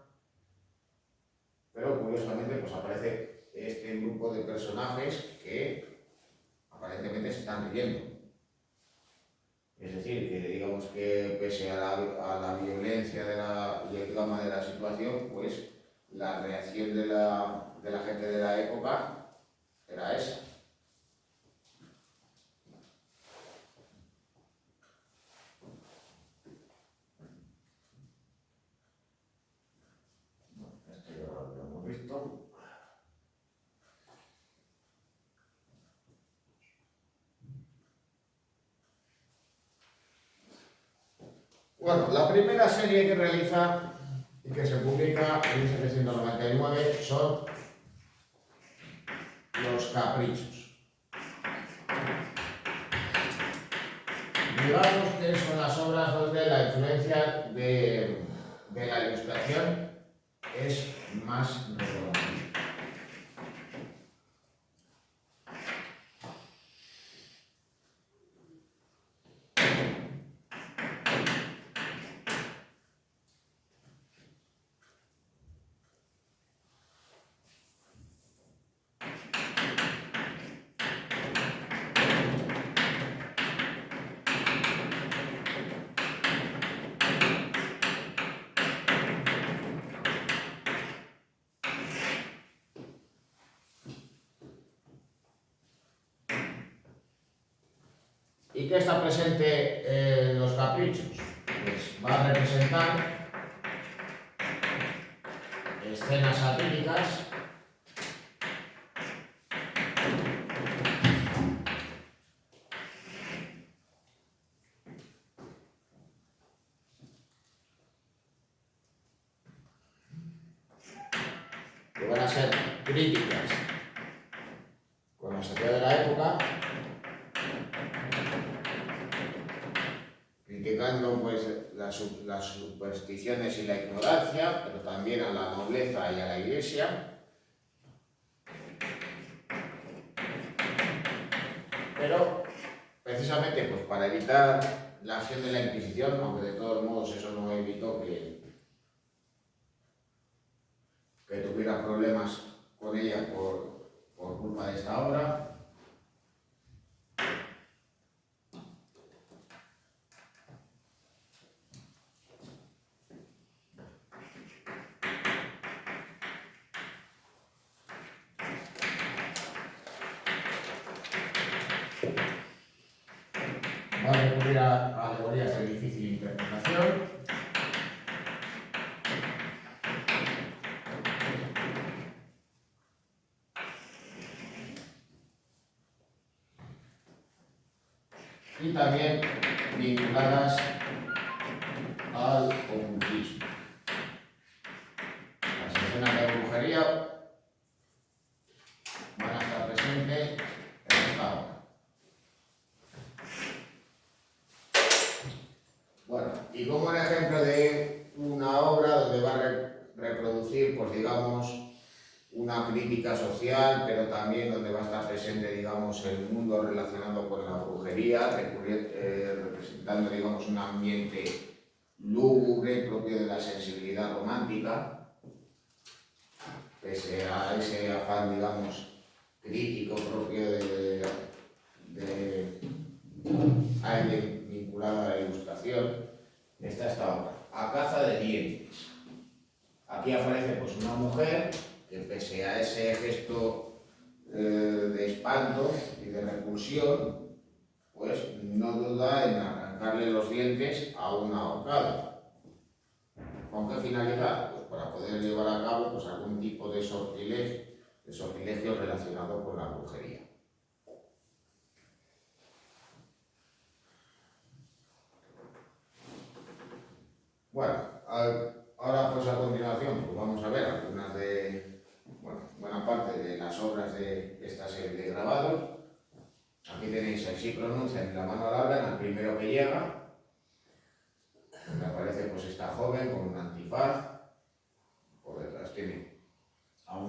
pero curiosamente pues aparece este grupo de personajes que aparentemente se están riendo. Es decir, que digamos que pese a la violencia y el drama de la situación, pues la reacción de la gente de la época era esa. Esto ya lo hemos visto. Bueno, la primera serie que realiza y que se publica en 1799 son Los Caprichos. Digamos que son las obras donde la influencia de la ilustración es más reconocida. ¿Y qué está presente en Los Caprichos? Pues va a representar escenas satíricas que van a ser críticas con la sociedad de la época, criticando pues las supersticiones y la ignorancia, pero también a la nobleza y a la iglesia. Pero precisamente pues para evitar la acción de la Inquisición, aunque de todos modos eso no evitó que tuviera problemas con ella por culpa de esta obra. Va a recurrir a alegorías de difícil interpretación. Y también vinculadas al ocultismo. Las escenas de brujería van a estar presentes en esta obra. Bueno, y como un ejemplo de una obra donde va a reproducir, pues digamos, una crítica social, pero también donde va a estar presente, digamos, el mundo relacionado con la brujería, representando, digamos, un ambiente lúgubre propio de la sensibilidad romántica, pese a ese afán, digamos, crítico propio de alguien vinculado a la ilustración. Está esta obra, A caza de dientes. Aquí aparece pues una mujer que pese a ese gesto de espanto y de repulsión, pues no duda en arrancarle los dientes a un ahorcado. ¿Con qué finalidad? Pues para poder llevar a cabo pues, algún tipo de sortilegio relacionado con la brujería. Bueno, ahora pues a continuación pues vamos a ver algunas buena parte de las obras de esta serie de grabados. Aquí tenéis el Sí pronuncian y La mano larga en el primero que llega, donde aparece pues esta joven con un antifaz, por detrás tiene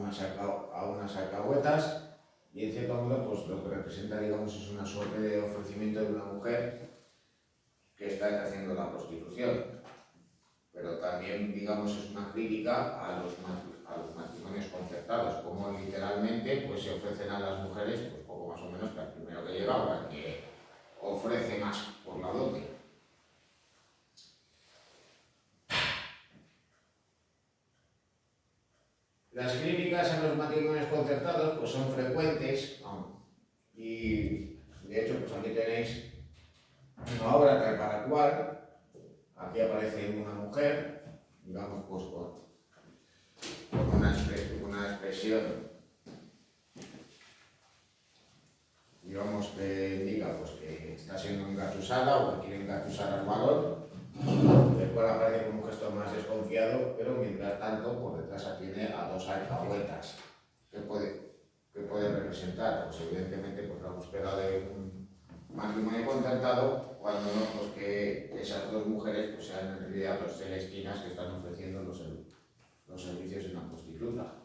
unas alcahuetas, y en cierto modo pues lo que representa, digamos, es una suerte de ofrecimiento de una mujer que está ejerciendo la prostitución. Pero también, digamos, es una crítica a los matrimonios concertados, como literalmente pues se ofrecen a las mujeres pues poco más o menos que al primero que llega o al que ofrece más por la dote. Las críticas a los matrimonios concertados pues son frecuentes, y de hecho pues aquí tenéis una obra para la cual aquí aparece una mujer, digamos pues con una expresión, digamos, que indica pues que está siendo engatusada o que quiere engatusar al varón, el cual aparece como un gesto más desconfiado, pero mientras tanto por detrás tiene a dos alcahuetas. ¿Qué puede representar? Pues evidentemente pues la búsqueda de un matrimonio concertado, cuando no pues que esas dos mujeres pues sean en realidad dos celestinas que están ofreciendo los servicios de una prostituta.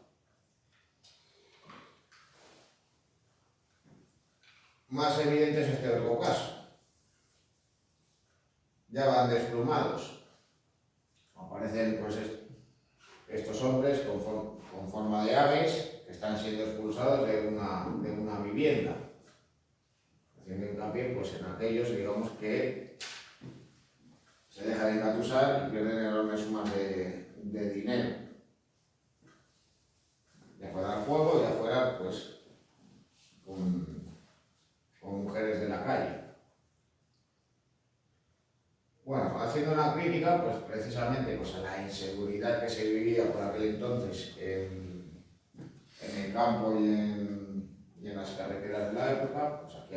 Más evidente es este otro caso. Ya van desplumados. Aparecen pues estos hombres con forma de aves que están siendo expulsados de una vivienda, haciendo hincapié pues en aquellos, digamos, que se dejan engatusar y pierden enormes sumas de dinero, ya fuera al juego, ya fuera pues con mujeres de la calle. Bueno, haciendo una crítica pues precisamente pues a la inseguridad que se vivía por aquel entonces en el campo y en las carreteras de la época, pues aquí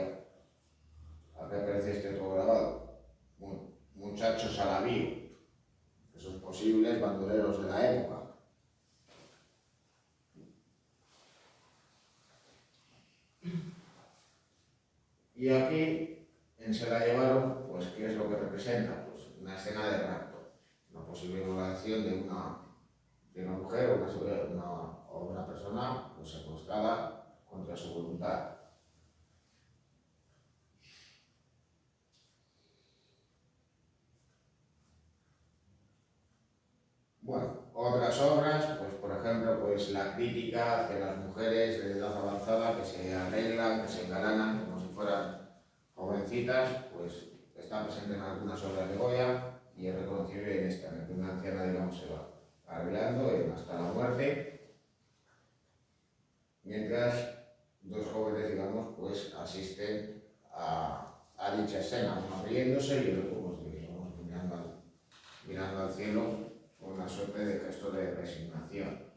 aparece este otro grabado, muchachos al avío, esos posibles bandoleros de la época. Y aquí se la llevaron, pues ¿qué es lo que representa? Pues una escena de rapto, una posible violación de una mujer o una persona pues secuestrada contra su voluntad. Bueno, otras obras, pues por ejemplo, pues la crítica hacia las mujeres de edad avanzada que se arreglan, que se engalanan como si fueran jovencitas, pues está presente en algunas obras de Goya y es reconocible en esta, en que una anciana, digamos, se va arreglando hasta la muerte, mientras dos jóvenes, digamos, pues asisten a dicha escena, uno riéndose y el otro, pues digamos, mirando al cielo con una suerte de gesto de resignación.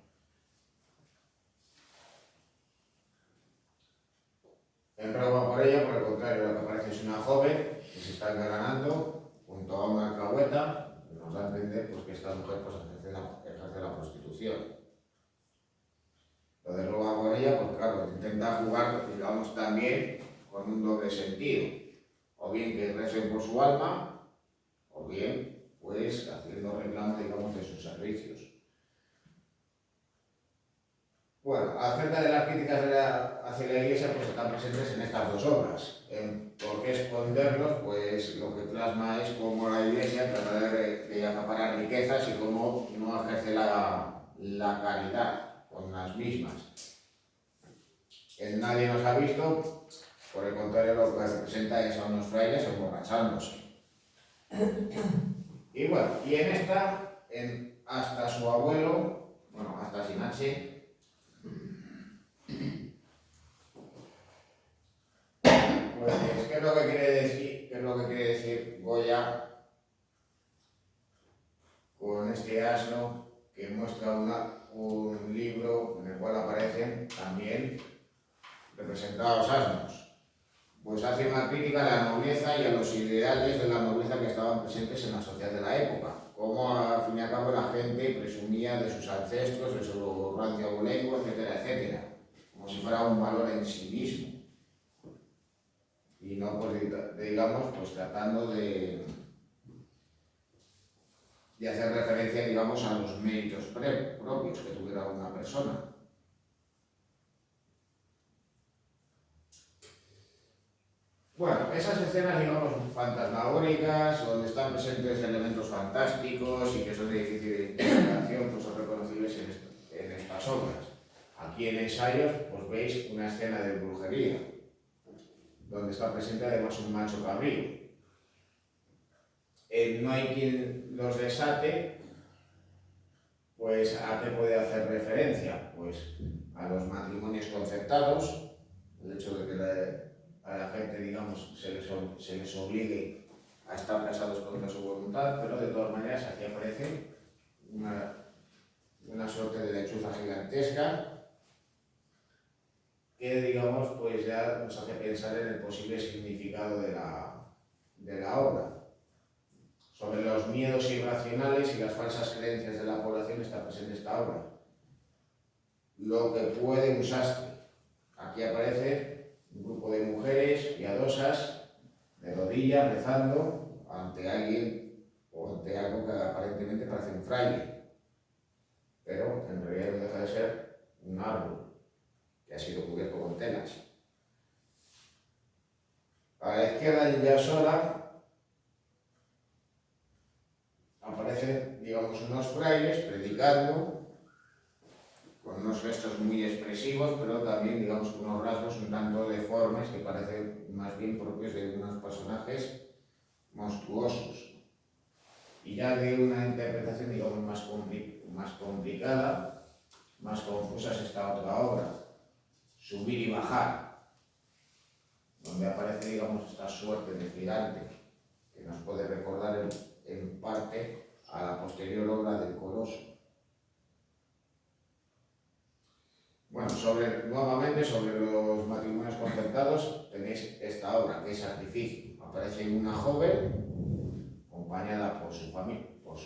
En roba por ella, por el contrario, lo que aparece es una joven que se está engalanando junto a una alcahueta, que nos da a entender pues, que esta mujer pues, ejerce la prostitución. Lo de roba por ella, pues claro, intenta jugar, digamos, también con un doble sentido. O bien que recen por su alma, o bien pues haciendo reclamo, digamos, de sus servicios. Bueno, acerca de las críticas hacia la Iglesia, pues están presentes en estas dos obras. ¿Por qué esconderlos? Pues lo que plasma es cómo la Iglesia trata de acaparar riquezas y cómo no ejerce la caridad con las mismas. Nadie nos ha visto, por el contrario, lo que representa es a unos frailes emborrachándose. Y bueno, y en esta, hasta su abuelo, bueno, hasta Sinache, pues, ¿qué es lo que quiere decir? ¿Qué es lo que quiere decir Goya con este asno que muestra un libro en el cual aparecen también representados asnos? Pues hace una crítica a la nobleza y a los ideales de la nobleza que estaban presentes en la sociedad de la época. Cómo al fin y al cabo la gente presumía de sus ancestros, de su rancio abolengo, etcétera, etcétera. Como si fuera un valor en sí mismo. Y no, pues, digamos, pues tratando de hacer referencia, digamos, a los méritos propios que tuviera una persona. Bueno, esas escenas, digamos, fantasmagóricas, donde están presentes elementos fantásticos y que son de difícil interpretación, pues son reconocibles en estas obras. Aquí en ensayos, pues veis una escena de brujería, donde está presente además un macho cabrío. No hay quien los desate, pues ¿a qué puede hacer referencia? Pues a los matrimonios concertados, el hecho de que a la gente, digamos, se les obligue a estar casados contra su voluntad, pero de todas maneras aquí aparece una suerte de lechuza gigantesca que, digamos, pues ya nos hace pensar en el posible significado de la obra. Sobre los miedos irracionales y las falsas creencias de la población está presente esta obra. Lo que puede un sastre. Aquí aparece un grupo de mujeres piadosas de rodillas rezando ante alguien o ante algo que aparentemente parece un fraile, pero en realidad no deja de ser un árbol que ha sido cubierto con telas. A la izquierda y ya sola aparecen, digamos, unos frailes predicando con unos gestos muy expresivos, pero también, digamos, con unos rasgos un tanto deformes que parecen más bien propios de unos personajes monstruosos. Y ya de una interpretación, digamos, más complicada, más confusa es esta otra obra, Subir y Bajar, donde aparece, digamos, esta suerte de gigante que nos puede recordar en parte a la posterior obra del Coloso. Bueno, nuevamente sobre los matrimonios concertados tenéis esta obra que es Sacrificio. Aparece una joven acompañada por su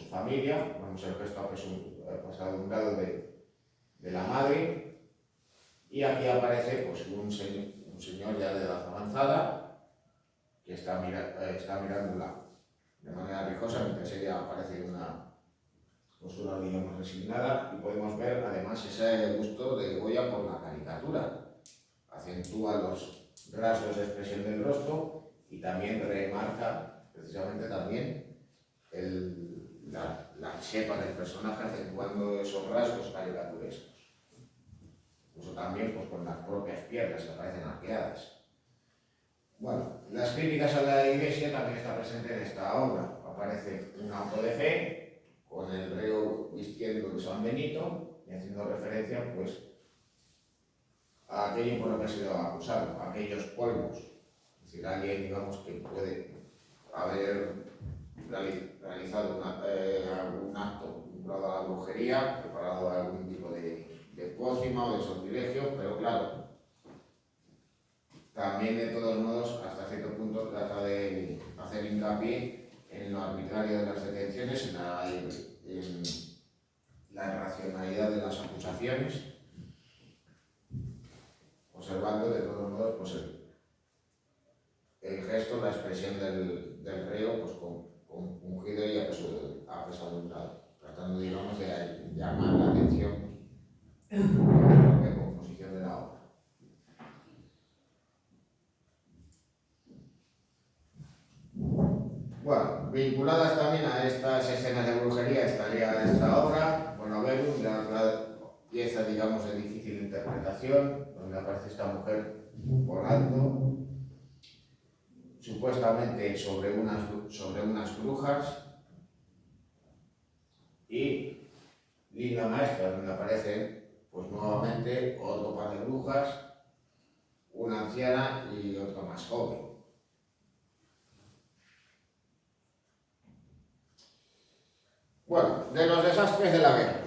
familia, vemos el gesto apesadumbrado de la madre, y aquí aparece pues, un señor ya de edad avanzada que está mirándola de manera rijosa, mientras ella aparece en una postura, digamos, resignada, y podemos ver además ese gusto de Goya por la caricatura. Acentúa los rasgos de expresión del rostro y también remarca precisamente también la chepa del personaje, acentuando esos rasgos caricaturescos. Incluso también pues, con las propias piernas que aparecen arqueadas. Bueno, las críticas a la Iglesia también está presente en esta obra. Aparece un auto de fe con el reo vistiendo de San Benito y haciendo referencia pues, a aquello por lo que ha sido acusado, a aquellos polvos. Es decir, alguien, digamos, que puede haber realizado algún acto vinculado a la brujería, preparado algún tipo de pócima o de sortilegio, pero claro, también de todos modos, hasta cierto punto, trata de hacer hincapié en lo arbitrario de las detenciones, en la irracionalidad de las acusaciones, observando de todos modos pues, el gesto, la expresión del reo pues, compungido y apesadumbrado, tratando, digamos, de llamar la atención en la propia composición de la obra. Bueno, vinculadas también a estas escenas de brujería estaría esta obra, Bonoverus, la pieza, digamos, de difícil interpretación, donde aparece esta mujer volando, supuestamente sobre unas brujas, y Linda Maestra, donde aparecen, pues nuevamente, otro par de brujas, una anciana y otra más joven. Bueno, de los desastres de la guerra.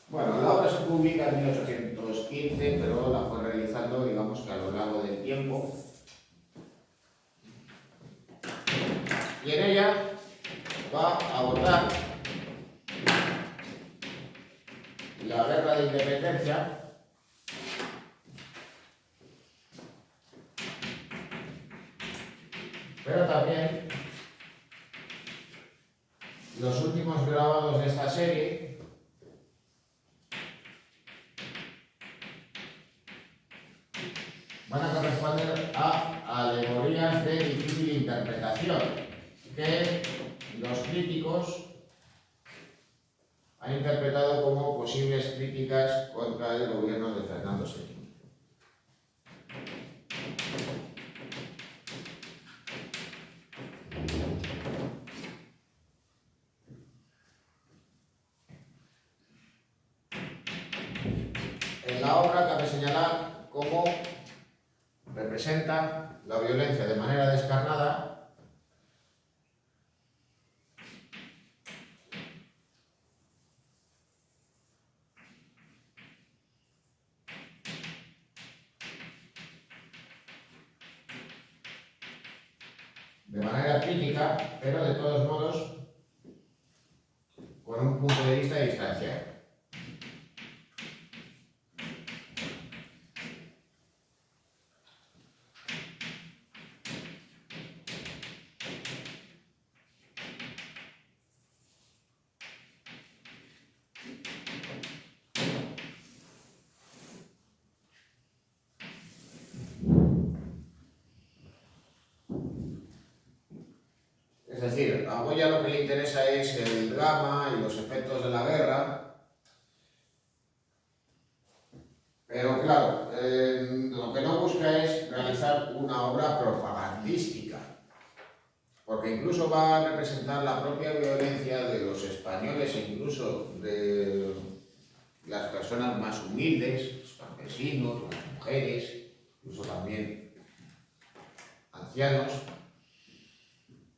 Bueno, la obra se publica en 1815, pero la fue realizando, digamos, que a lo largo del tiempo. Y en ella va a abordar la guerra de independencia, pero también los últimos grabados de esta serie van a corresponder a alegorías de difícil interpretación que los críticos han interpretado como posibles críticas contra el gobierno de Fernando VII. En la obra cabe señalar cómo representa la violencia de manera descarnada crítica, pero de todos modos con un punto de vista distanciado. Es decir, a Goya lo que le interesa es el drama y los efectos de la guerra, pero claro, lo que no busca es realizar una obra propagandística, porque incluso va a representar la propia violencia de los españoles e incluso de las personas más humildes, los campesinos, las mujeres, incluso también ancianos,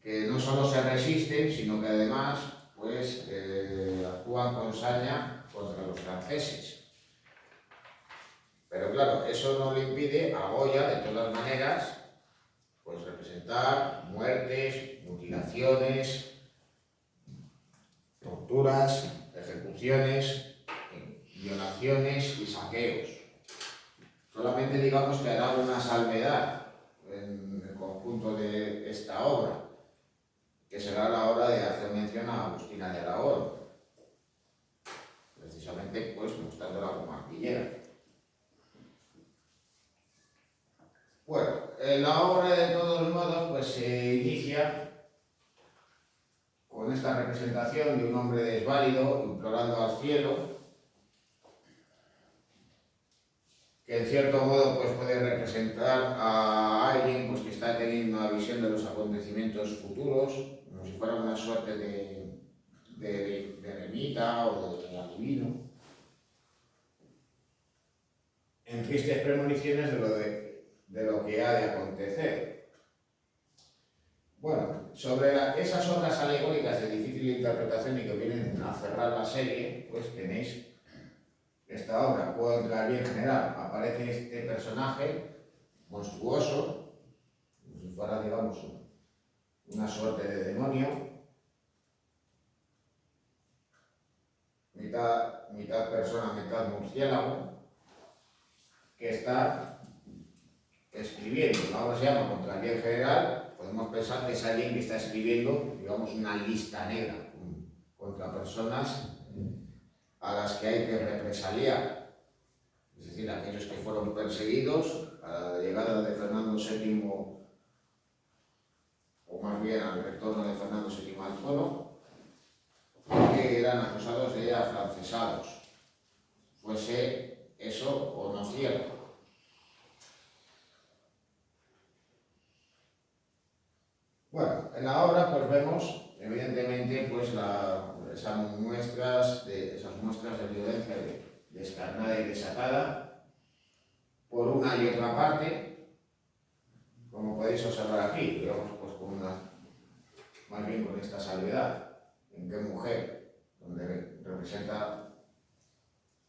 que no solo se resisten, sino que además pues, actúan con saña contra los franceses. Pero claro, eso no le impide a Goya, de todas maneras, pues representar muertes, mutilaciones, torturas, ejecuciones, violaciones y saqueos. Solamente digamos que hará una salvedad en el conjunto de esta obra, que será la hora de hacer mención a Agustina de Aragón, precisamente pues mostrándola como artillera. Bueno, la obra de todos modos pues se inicia con esta representación de un hombre desválido implorando al cielo, que en cierto modo pues puede representar a alguien pues, que está teniendo una visión de los acontecimientos futuros, como si fuera una suerte de eremita o de adivino, en tristes premoniciones de lo que ha de acontecer. Bueno, sobre esas obras alegóricas de difícil interpretación y que vienen a cerrar la serie, pues tenéis esta obra, contra el bien general. Aparece este personaje monstruoso, como si fuera, digamos, una suerte de demonio, mitad persona, mitad murciélago, que está escribiendo. La obra se llama Contra el bien general. Podemos pensar que es alguien que está escribiendo, digamos, una lista negra contra personas a las que hay que represaliar. Es decir, aquellos que fueron perseguidos a la llegada de Fernando VII, o más bien al retorno de Fernando VII al trono, que eran acusados de afrancesados, fuese eso o no cierto. Bueno, en la obra pues vemos evidentemente pues esas muestras de violencia descarnada y desatada por una y otra parte, como podéis observar aquí, digamos pues más bien con esta salvedad, en qué mujer, donde representa,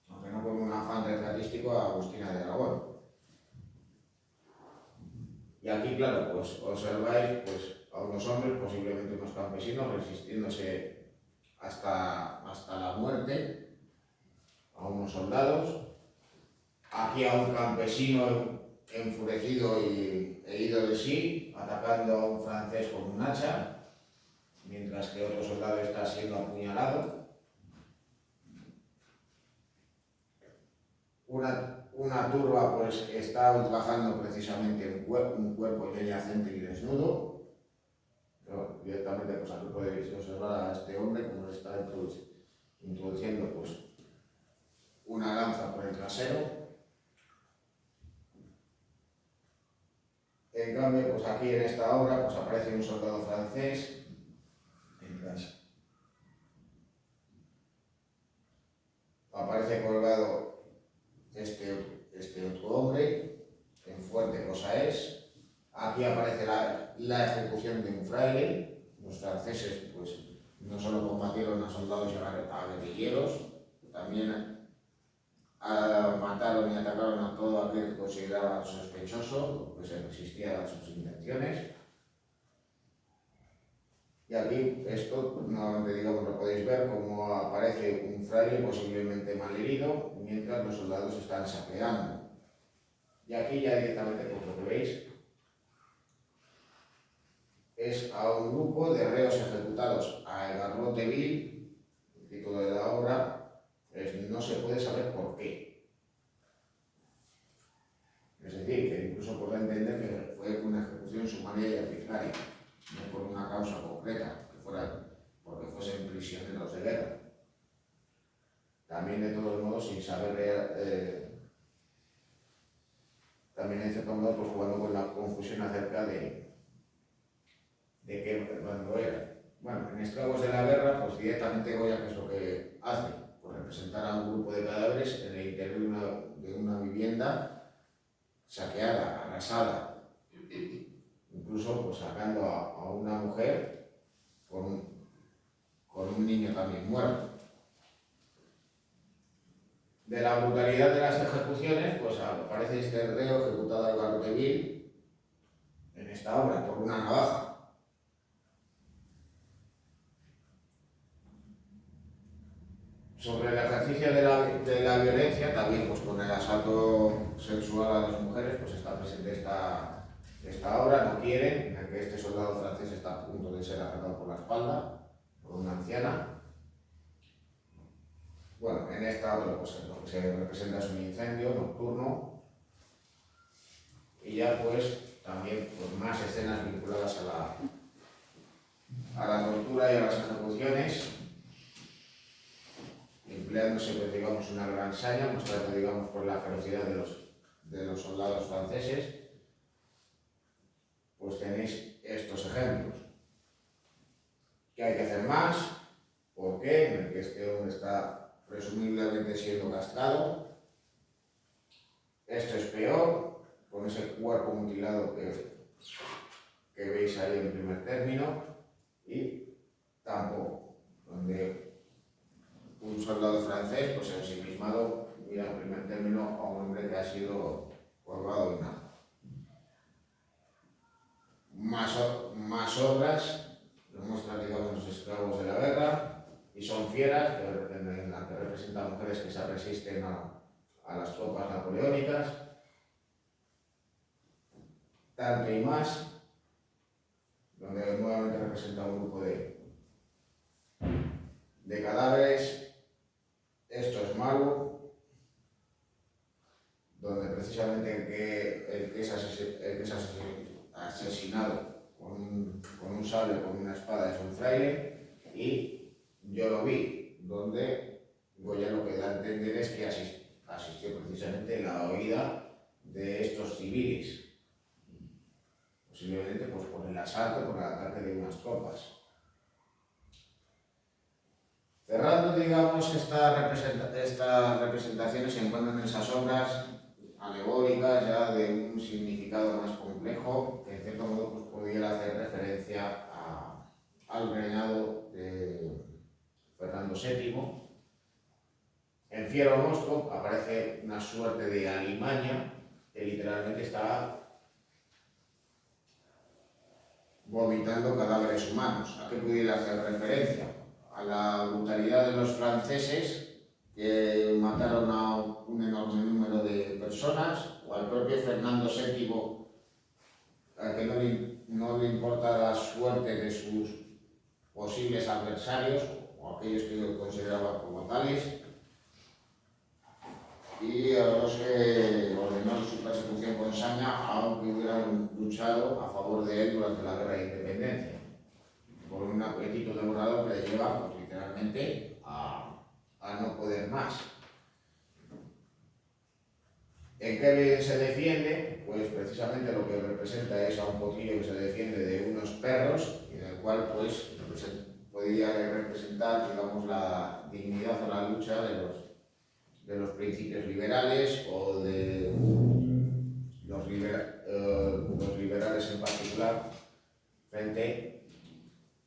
aunque no con un afán retratístico, a Agustina de Aragón. Y aquí, claro, pues observáis pues a unos hombres posiblemente campesinos resistiéndose hasta la muerte a unos soldados. Aquí a un campesino enfurecido e ido de sí, atacando a un francés con un hacha, mientras que otro soldado está siendo apuñalado. Una turba pues está ultrajando precisamente un cuerpo yacente y desnudo. Pero directamente pues aquí podéis observar a este hombre como le está introduciendo pues una lanza por el trasero. En cambio, pues aquí en esta obra pues aparece un soldado francés, mientras aparece colgado este otro hombre, en fuerte cosa es. Aquí aparece la ejecución de un fraile. Los franceses pues no solo combatieron a soldados y a guerrilleros, también mataron y atacaron a todo aquel que consideraban sospechoso, que se resistía a sus intenciones. Y aquí esto, nuevamente digamos, lo podéis ver como aparece un fraile posiblemente malherido, mientras los soldados están saqueando. Y aquí ya directamente, pues lo que veis, es a un grupo de reos ejecutados a el garrote vil. El título de la obra es No se puede saber por qué. Es decir, que incluso podrá entender que fue una ejecución sumaria y arbitraria, no por una causa concreta, que fuera porque fuesen prisioneros de guerra. También, de todos modos, sin saber, también en cierto modo, pues jugando con la confusión acerca de qué bando era. Bueno, en Esclavos de la Guerra, pues directamente Goya, ¿qué es lo que hace? Pues representar a un grupo de cadáveres en el interior de una vivienda saqueada, arrasada, incluso pues sacando a una mujer con un niño también muerto. De la brutalidad de las ejecuciones, pues aparece este reo ejecutado al garrote vil en esta obra por una navaja. Sobre el ejercicio de la violencia, también pues con el asalto sexual a las mujeres, pues está presente esta obra. No quieren, en el que este soldado francés está a punto de ser atacado por la espalda por una anciana. Bueno, en esta otra pues lo que se representa es un incendio nocturno. Y ya pues también pues, más escenas vinculadas a la tortura y a las ejecuciones, empleándose, pues, digamos, una gran saña, mostrando, digamos, por la ferocidad de los soldados franceses. Pues tenéis estos ejemplos. ¿Qué hay que hacer más? ¿Por qué? En el que este hombre está presumiblemente siendo castrado. Esto es peor, con ese cuerpo mutilado que veis ahí en primer término. Y tampoco, donde un soldado francés, pues ensimismado, mira en primer término a un hombre que ha sido colgado y nada. Más obras, lo muestran, digamos, los esclavos de la guerra, y son fieras, en la que representan mujeres que se resisten a las tropas napoleónicas. Tanto y más, donde nuevamente representa un grupo de cadáveres. Esto es malo, donde precisamente el que es asesinado con un sable, con una espada, es un fraile, y yo lo vi, donde Goya lo que da a entender es que asistió precisamente la huida de estos civiles, posiblemente pues, por el asalto, por el ataque de unas tropas. Cerrando, digamos, estas representaciones se encuentran en esas obras alegóricas ya de un significado más complejo, que en cierto modo pues, pudiera hacer referencia al reinado de Fernando VII. En Fiero Mostro aparece una suerte de alimaña que literalmente está vomitando cadáveres humanos. ¿A qué pudiera hacer referencia? A la brutalidad de los franceses que mataron a un enorme número de personas, o al propio Fernando VII, a que no le importa la suerte de sus posibles adversarios o aquellos que lo consideraban como tales, y a los que ordenó su persecución con saña, aunque hubieran luchado a favor de él durante la guerra de independencia, por un apetito devorador que le lleva, pues, literalmente a no poder más. ¿En qué se defiende? Pues precisamente lo que representa es a un potrillo que se defiende de unos perros, y en el cual pues podría representar, digamos, la dignidad o la lucha de los principios liberales, o de los liberales en particular, frente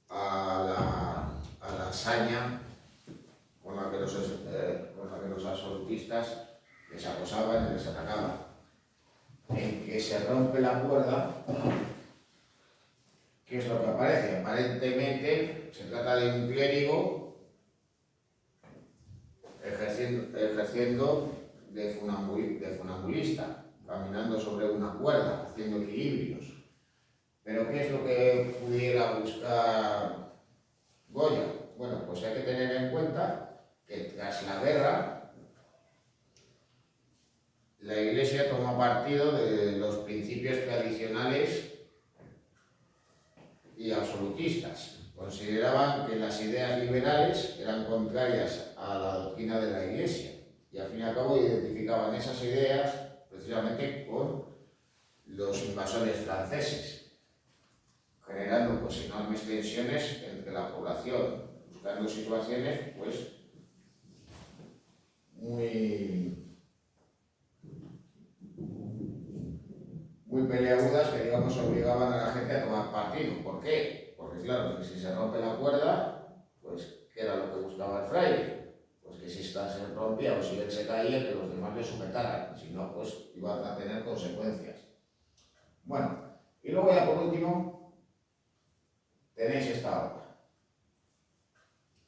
a la hazaña con la que los absolutistas les acosaban y les atacaban. En que se rompe la cuerda, ¿qué es lo que aparece? Aparentemente se trata de un clérigo ejerciendo de funambulista, caminando sobre una cuerda, haciendo equilibrios. Pero ¿qué es lo que pudiera buscar Goya? Bueno, pues hay que tener en cuenta que tras la guerra, la Iglesia tomó partido de los principios tradicionales y absolutistas. Consideraban que las ideas liberales eran contrarias a la doctrina de la Iglesia, y al fin y al cabo identificaban esas ideas precisamente con los invasores franceses, generando pues enormes tensiones entre la población, buscando situaciones pues muy peleagudas, que digamos obligaban a la gente a tomar partido. ¿Por qué? Porque claro, que si se rompe la cuerda, pues ¿qué era lo que buscaba el fraile? Pues que si esta se rompía o si él se caía, que los demás le sujetaran, si no, pues iban a tener consecuencias. Bueno, y luego ya por último tenéis esta obra.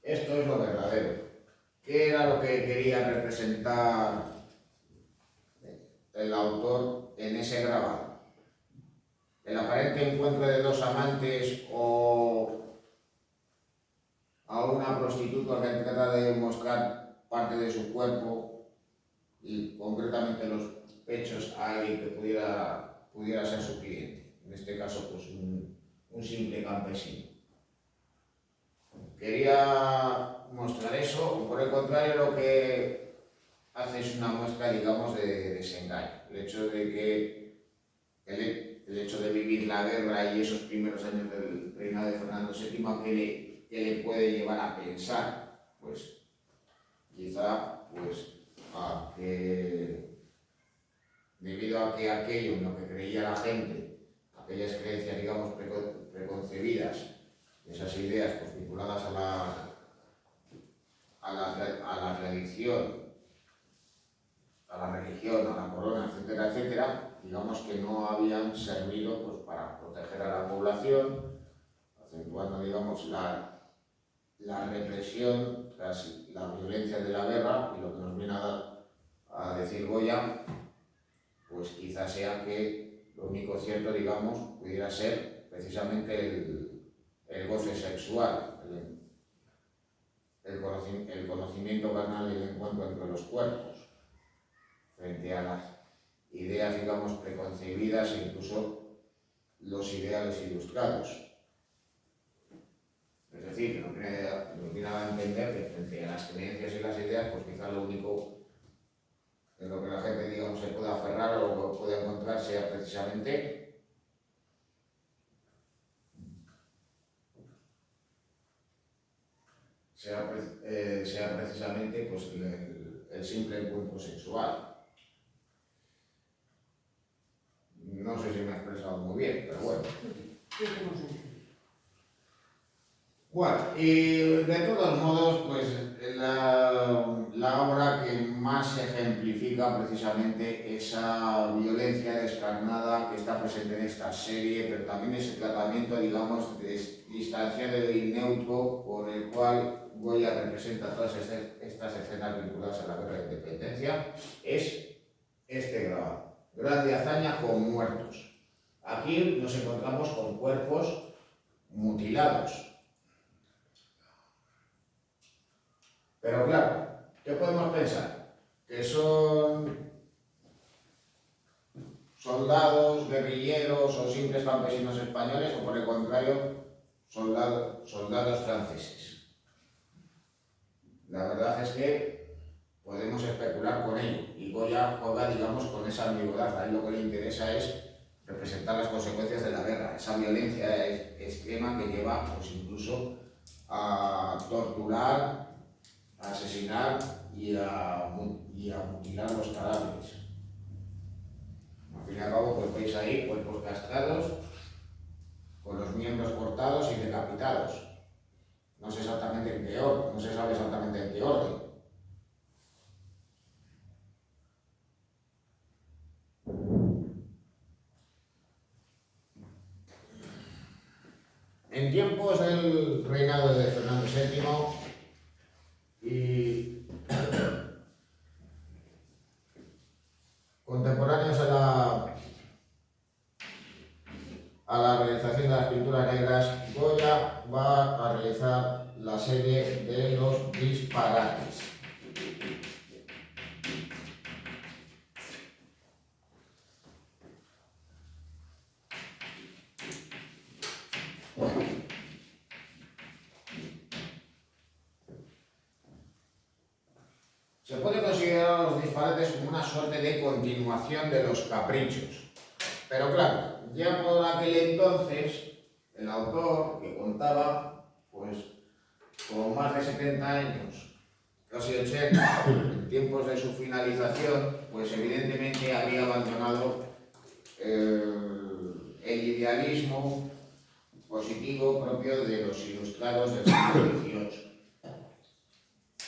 Esto es lo verdadero. ¿Qué era lo que quería representar el autor en ese grabado? El aparente encuentro de dos amantes, o a una prostituta que trata de mostrar parte de su cuerpo, y concretamente los pechos, a alguien que pudiera ser su cliente, en este caso pues un simple campesino. Quería mostrar eso, o por el contrario lo que hace es una muestra, digamos, de desengaño. El hecho de que el hecho de vivir la guerra y esos primeros años del reinado de Fernando VII, que le puede llevar a pensar, pues quizá pues a que, debido a que aquello en lo que creía la gente, aquellas creencias, digamos, preconcebidas, esas ideas pues vinculadas a la religión, a la corona, etcétera, etcétera, digamos que no habían servido pues para proteger a la población, acentuando, digamos, la represión, la violencia de la guerra. Y lo que nos viene a decir Goya, pues quizás sea que lo único cierto, digamos, pudiera ser precisamente el goce sexual, el conocimiento carnal y el encuentro entre los cuerpos, frente a las ideas, digamos, preconcebidas e incluso los ideales ilustrados. Es decir, que nos viene a entender que frente a las creencias y las ideas, pues quizá lo único en lo que la gente, digamos, se pueda aferrar o pueda encontrar sea precisamente pues, el simple encuentro sexual. No sé si me he expresado muy bien, pero bueno. Bueno, y de todos modos, pues la obra que más más ejemplifica precisamente esa violencia descarnada que está presente en esta serie, pero también ese tratamiento, digamos, distanciado y neutro por el cual Goya representa todas estas escenas vinculadas a la guerra de independencia, es este grabado. Grande hazaña con muertos. Aquí nos encontramos con cuerpos mutilados. Pero claro, ¿qué podemos pensar? ¿Que son soldados, guerrilleros o simples campesinos españoles o por el contrario, soldados franceses? La verdad es que podemos especular con ello y Goya juega, digamos, con esa ambigüedad. A él lo que le interesa es representar las consecuencias de la guerra, esa violencia extrema que lleva pues, incluso a torturar, a asesinar y a mutilar los cadáveres. Al fin y al cabo, pues veis ahí cuerpos castrados, con los miembros cortados y decapitados. No sé exactamente en qué orden, no se sabe exactamente en qué orden. En tiempos del reinado de Fernando VII y contemporáneos a la realización de las pinturas negras, Goya va a realizar la serie de los disparates. Se puede considerar los disparates como una suerte de continuación de los caprichos. Pero claro, ya por aquel entonces, el autor que contaba, pues, con más de 70 años, casi 80, en tiempos de su finalización, pues evidentemente había abandonado el idealismo positivo propio de los ilustrados del siglo XVIII.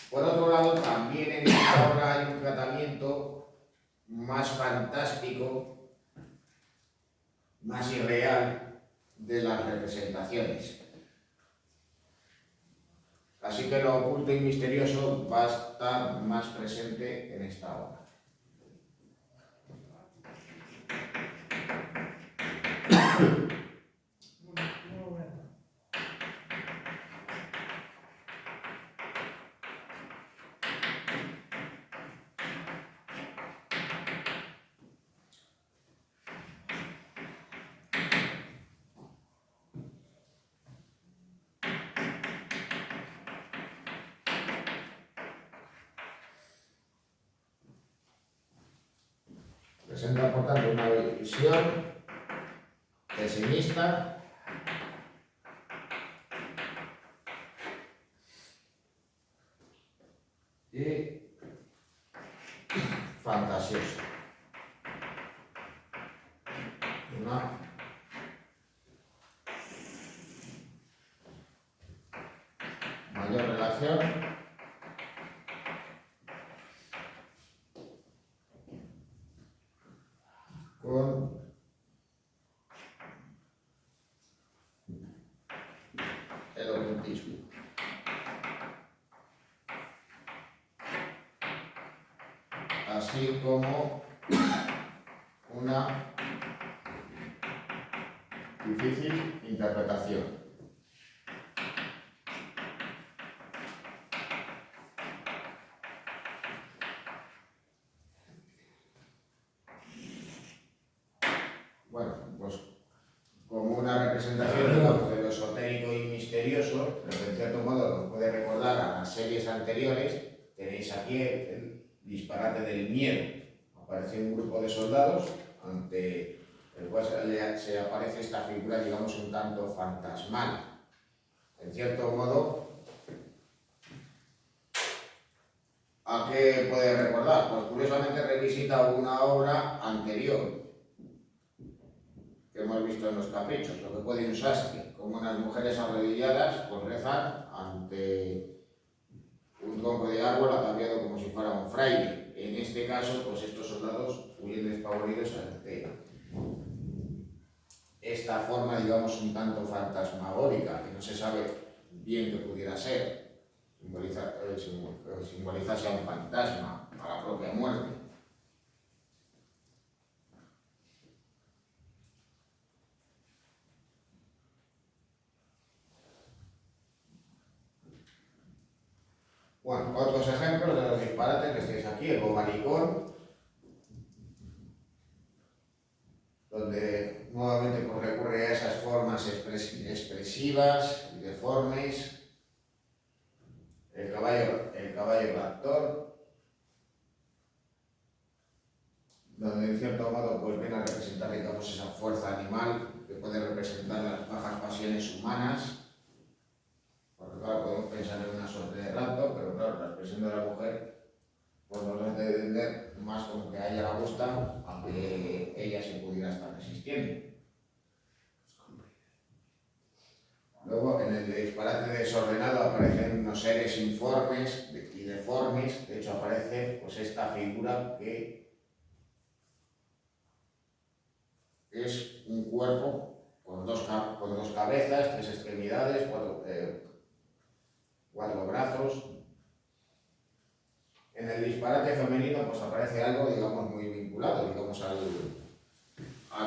Por otro lado, también en esta obra hay un tratamiento más fantástico, más irreal de las representaciones. Así que lo oculto y misterioso va a estar más presente en esta obra. Presenta, por tanto, una visión pesimista y fantasiosa. Una mayor relación con el ocultismo. Así como una difícil interpretación. Bueno, pues como una representación, digamos, de lo esotérico y misterioso, pero que en cierto modo nos puede recordar a las series anteriores. Tenéis aquí el disparate del miedo. Aparece un grupo de soldados ante el cual se aparece esta figura, digamos, un tanto fantasmal. En cierto modo, ¿a qué puede recordar? Pues curiosamente revisita una obra anterior que hemos visto en los caprichos, lo que puede un sastre, como unas mujeres arrodilladas pues rezan ante un tronco de árbol ataviado como si fuera un fraile. en este caso, pues estos soldados huyen despavoridos ante esta forma, digamos, un tanto fantasmagórica, que no se sabe bien qué pudiera ser, simbolizarse a un fantasma, a la propia muerte. Bueno, otros ejemplos de los disparates que estáis aquí, el bobalicón, donde nuevamente pues, recurre a esas formas expresivas y deformes, el caballo raptor, donde en cierto modo pues, viene a representar, digamos, esa fuerza animal que puede representar las bajas pasiones humanas. Porque claro, podemos pensar en una suerte de rapto, pero claro, la expresión de la mujer pues nos hace entender más como que a ella le gusta, aunque ella se pudiera estar resistiendo. Luego, en el disparate desordenado aparecen unos seres informes y deformes. De hecho, aparece pues, esta figura que es un cuerpo con dos cabezas, 3 extremidades, 4 brazos. En el disparate femenino pues aparece algo, digamos, muy vinculado, digamos, al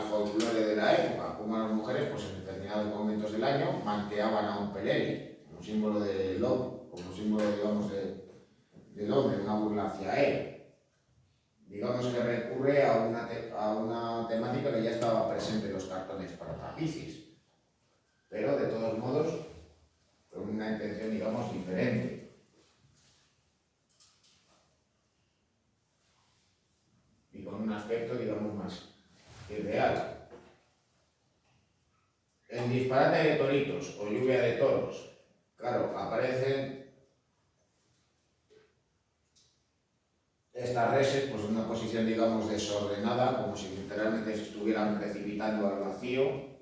folclore de la época, como las mujeres, pues en determinados momentos del año, manteaban a un pelele, como símbolo del hombre, como símbolo, digamos, del hombre, una burla hacia él. Digamos que recurre a una temática que ya estaba presente en los cartones para tapices, pero de todos modos, con una intención, digamos, diferente. Y con un aspecto, digamos, más irreal. El disparate de toritos o lluvia de toros, claro, aparecen estas reses pues, en una posición, digamos, desordenada, como si literalmente se estuvieran precipitando al vacío.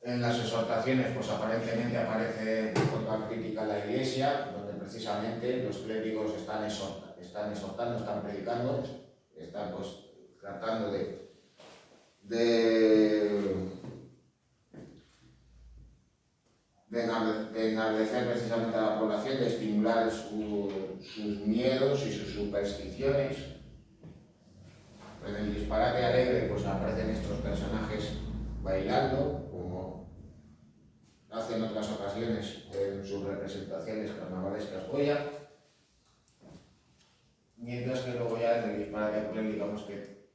En las exhortaciones, pues aparentemente aparece otra crítica a la Iglesia, donde precisamente los clérigos están exhortando, están predicando, están pues tratando de enardecer precisamente a la población, de estimular sus miedos y sus supersticiones. En el disparate alegre pues aparecen estos personajes bailando, como hacen en otras ocasiones en sus representaciones carnavalescas Goya, mientras que luego ya en el disparate cruel, digamos que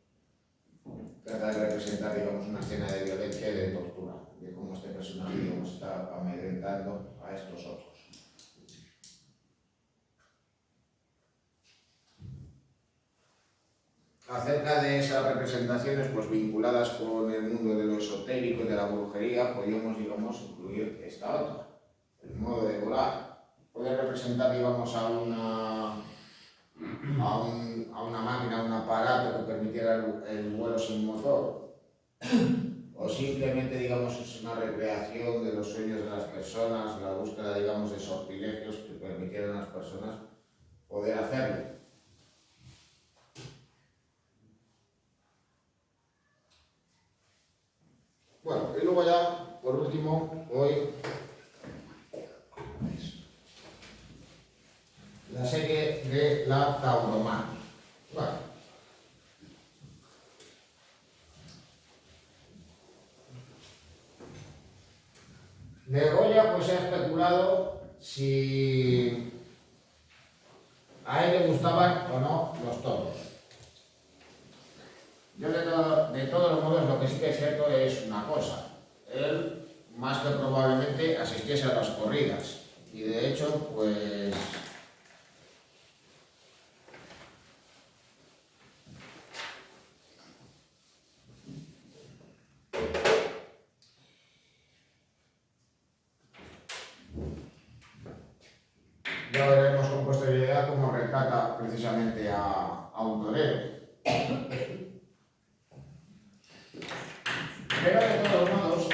trata de representar, digamos, una escena de violencia y de tortura, de cómo este personaje, digamos, está amedrentando a estos otros. Acerca de esas representaciones pues, vinculadas con el mundo de lo esotérico y de la brujería, podríamos, digamos, incluir esta otra, el modo de volar. Puede representar, digamos, a una máquina, a un aparato que permitiera el vuelo sin motor, o simplemente, digamos, es una recreación de los sueños de las personas, la búsqueda, digamos, de sortilegios que permitieran a las personas poder hacerlo. Bueno, y luego ya, por último, hoy la serie de la tauromaquia. Bueno. De Goya pues se ha especulado si a él le gustaban o no los toros. Yo de todos los modos lo que sí que es cierto es una cosa. Él más que probablemente asistiese a las corridas. Y de hecho pues ya veremos con posterioridad cómo retrata precisamente a un torero. Pero de todos modos,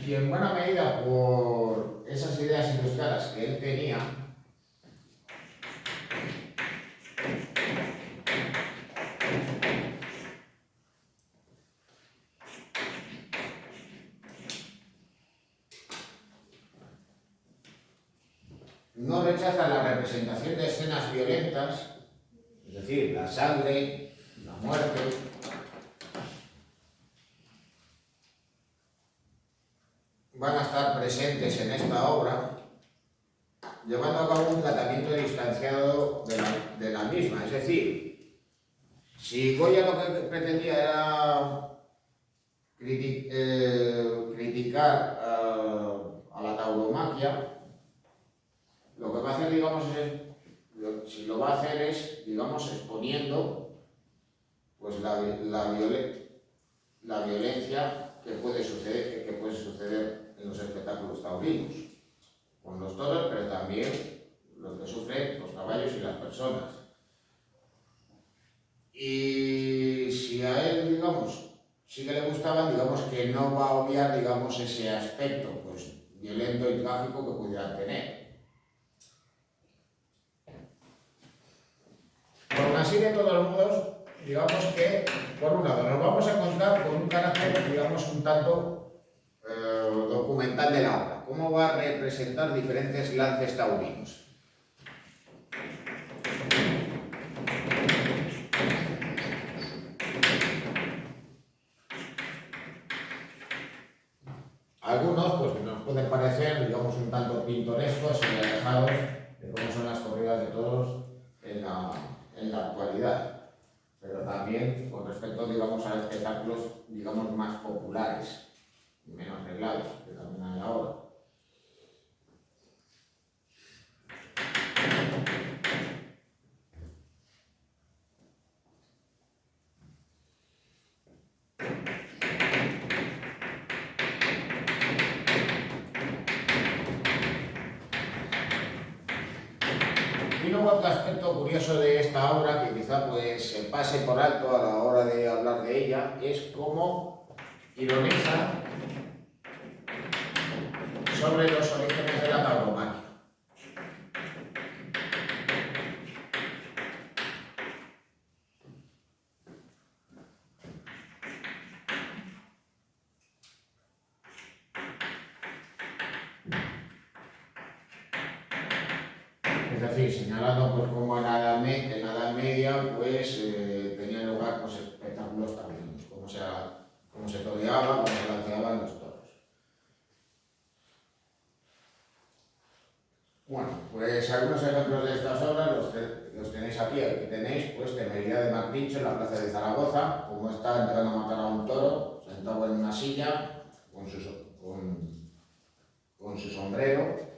y en buena medida por esas ideas ilustradas que él tenía, no rechazan la representación de escenas violentas, es decir, la sangre, la muerte, van a estar presentes en esta obra, llevando a cabo un tratamiento distanciado de la misma. Es decir, si Goya lo que pretendía era criticar a la tauromaquia, lo que va a hacer, digamos, si lo va a hacer es, digamos, exponiendo pues la violencia que puede suceder en los espectáculos taurinos, con los toros, pero también lo que sufren los caballos y las personas. Y si a él, digamos, sí que le gustaban, digamos que no va a obviar, digamos, ese aspecto pues violento y trágico que pudieran tener. Aún así, de todos modos, digamos que, por un lado, nos vamos a contar con un carácter, digamos, un tanto documental de la obra. ¿Cómo va a representar diferentes lances taurinos? Algunos pues nos pueden parecer, digamos, un tanto pintorescos y alejados de cómo son las corridas de toros en la actualidad, pero también con respecto, digamos, a espectáculos, digamos, más populares y menos arreglados, que también hay ahora. Y luego otro aspecto curioso de esta obra, que quizá pues se pase por alto a la hora de hablar de ella, es cómo ironiza sobre los orígenes de la tauromaquia. Es decir, señalando pues cómo en la Edad Media pues tenían lugar pues espectáculos taurinos, cómo se toreaba, cómo se lanceaban los toros. Bueno, pues algunos ejemplos de estas obras los tenéis aquí. Aquí tenéis pues Temeridad de Martincho en la plaza de Zaragoza, como está entrando a matar a un toro, sentado en una silla, con su sombrero.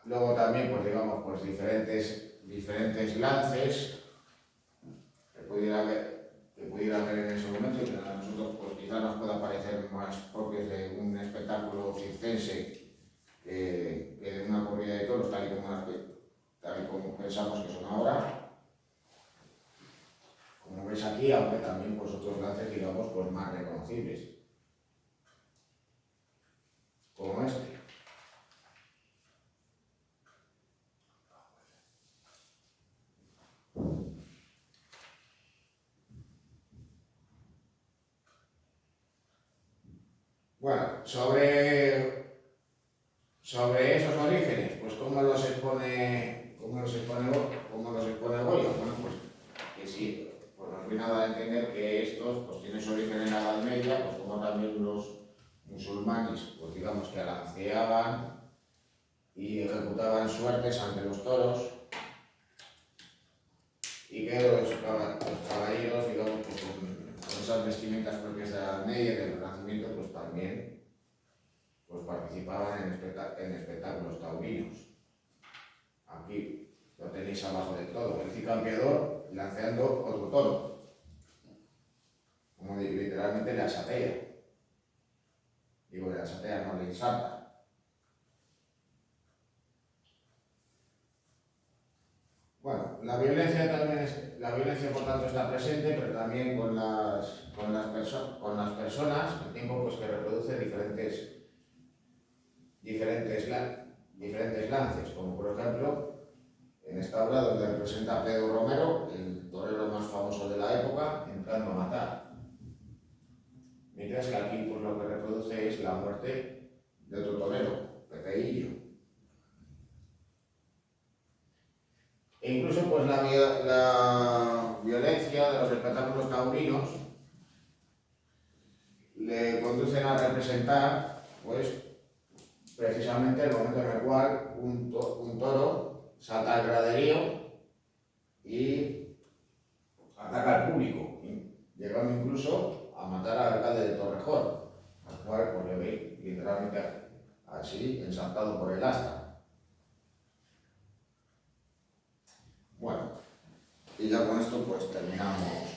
Luego también, pues digamos, pues diferentes lances que pudiera haber en ese momento, y que a nosotros pues quizás nos pueda parecer más propios de un espectáculo circense que de una corrida de toros, tal y como pensamos que son ahora. Como veis aquí, aunque también pues otros lances, digamos, pues más reconocibles, como este. Bueno, sobre esos orígenes, pues ¿cómo los expone Goya? Bueno, pues que sí, pues nos viene a dar a entender que estos pues tienen su origen en la Edad Media, pues como también los musulmanes, pues digamos que alanceaban y ejecutaban suertes ante los toros, y que los caballeros, digamos, pues con esas vestimentas propias de la Edad Media y del Renacimiento, pues también pues participaban en espectáculos taurinos. Aquí lo tenéis abajo del todo, el cicampeador lanceando otro toro, como literalmente le asatea. Digo, le asatea, no le ensarta. Bueno, la violencia también la violencia por tanto está presente, pero también con las personas, al tiempo pues que reproduce diferentes lances, como por ejemplo en esta obra donde representa a Pedro Romero, el torero más famoso de la época, entrando a matar. Mientras que aquí pues, lo que reproduce es la muerte de otro torero, Pepeillo. E incluso pues la violencia de los espectáculos taurinos le conducen a representar pues precisamente el momento en el cual un toro salta al graderío y ataca al público, llegando incluso a matar al alcalde de Torrejón, al cual pues, le veis literalmente así ensaltado por el asta. Bueno, y ya con esto pues terminamos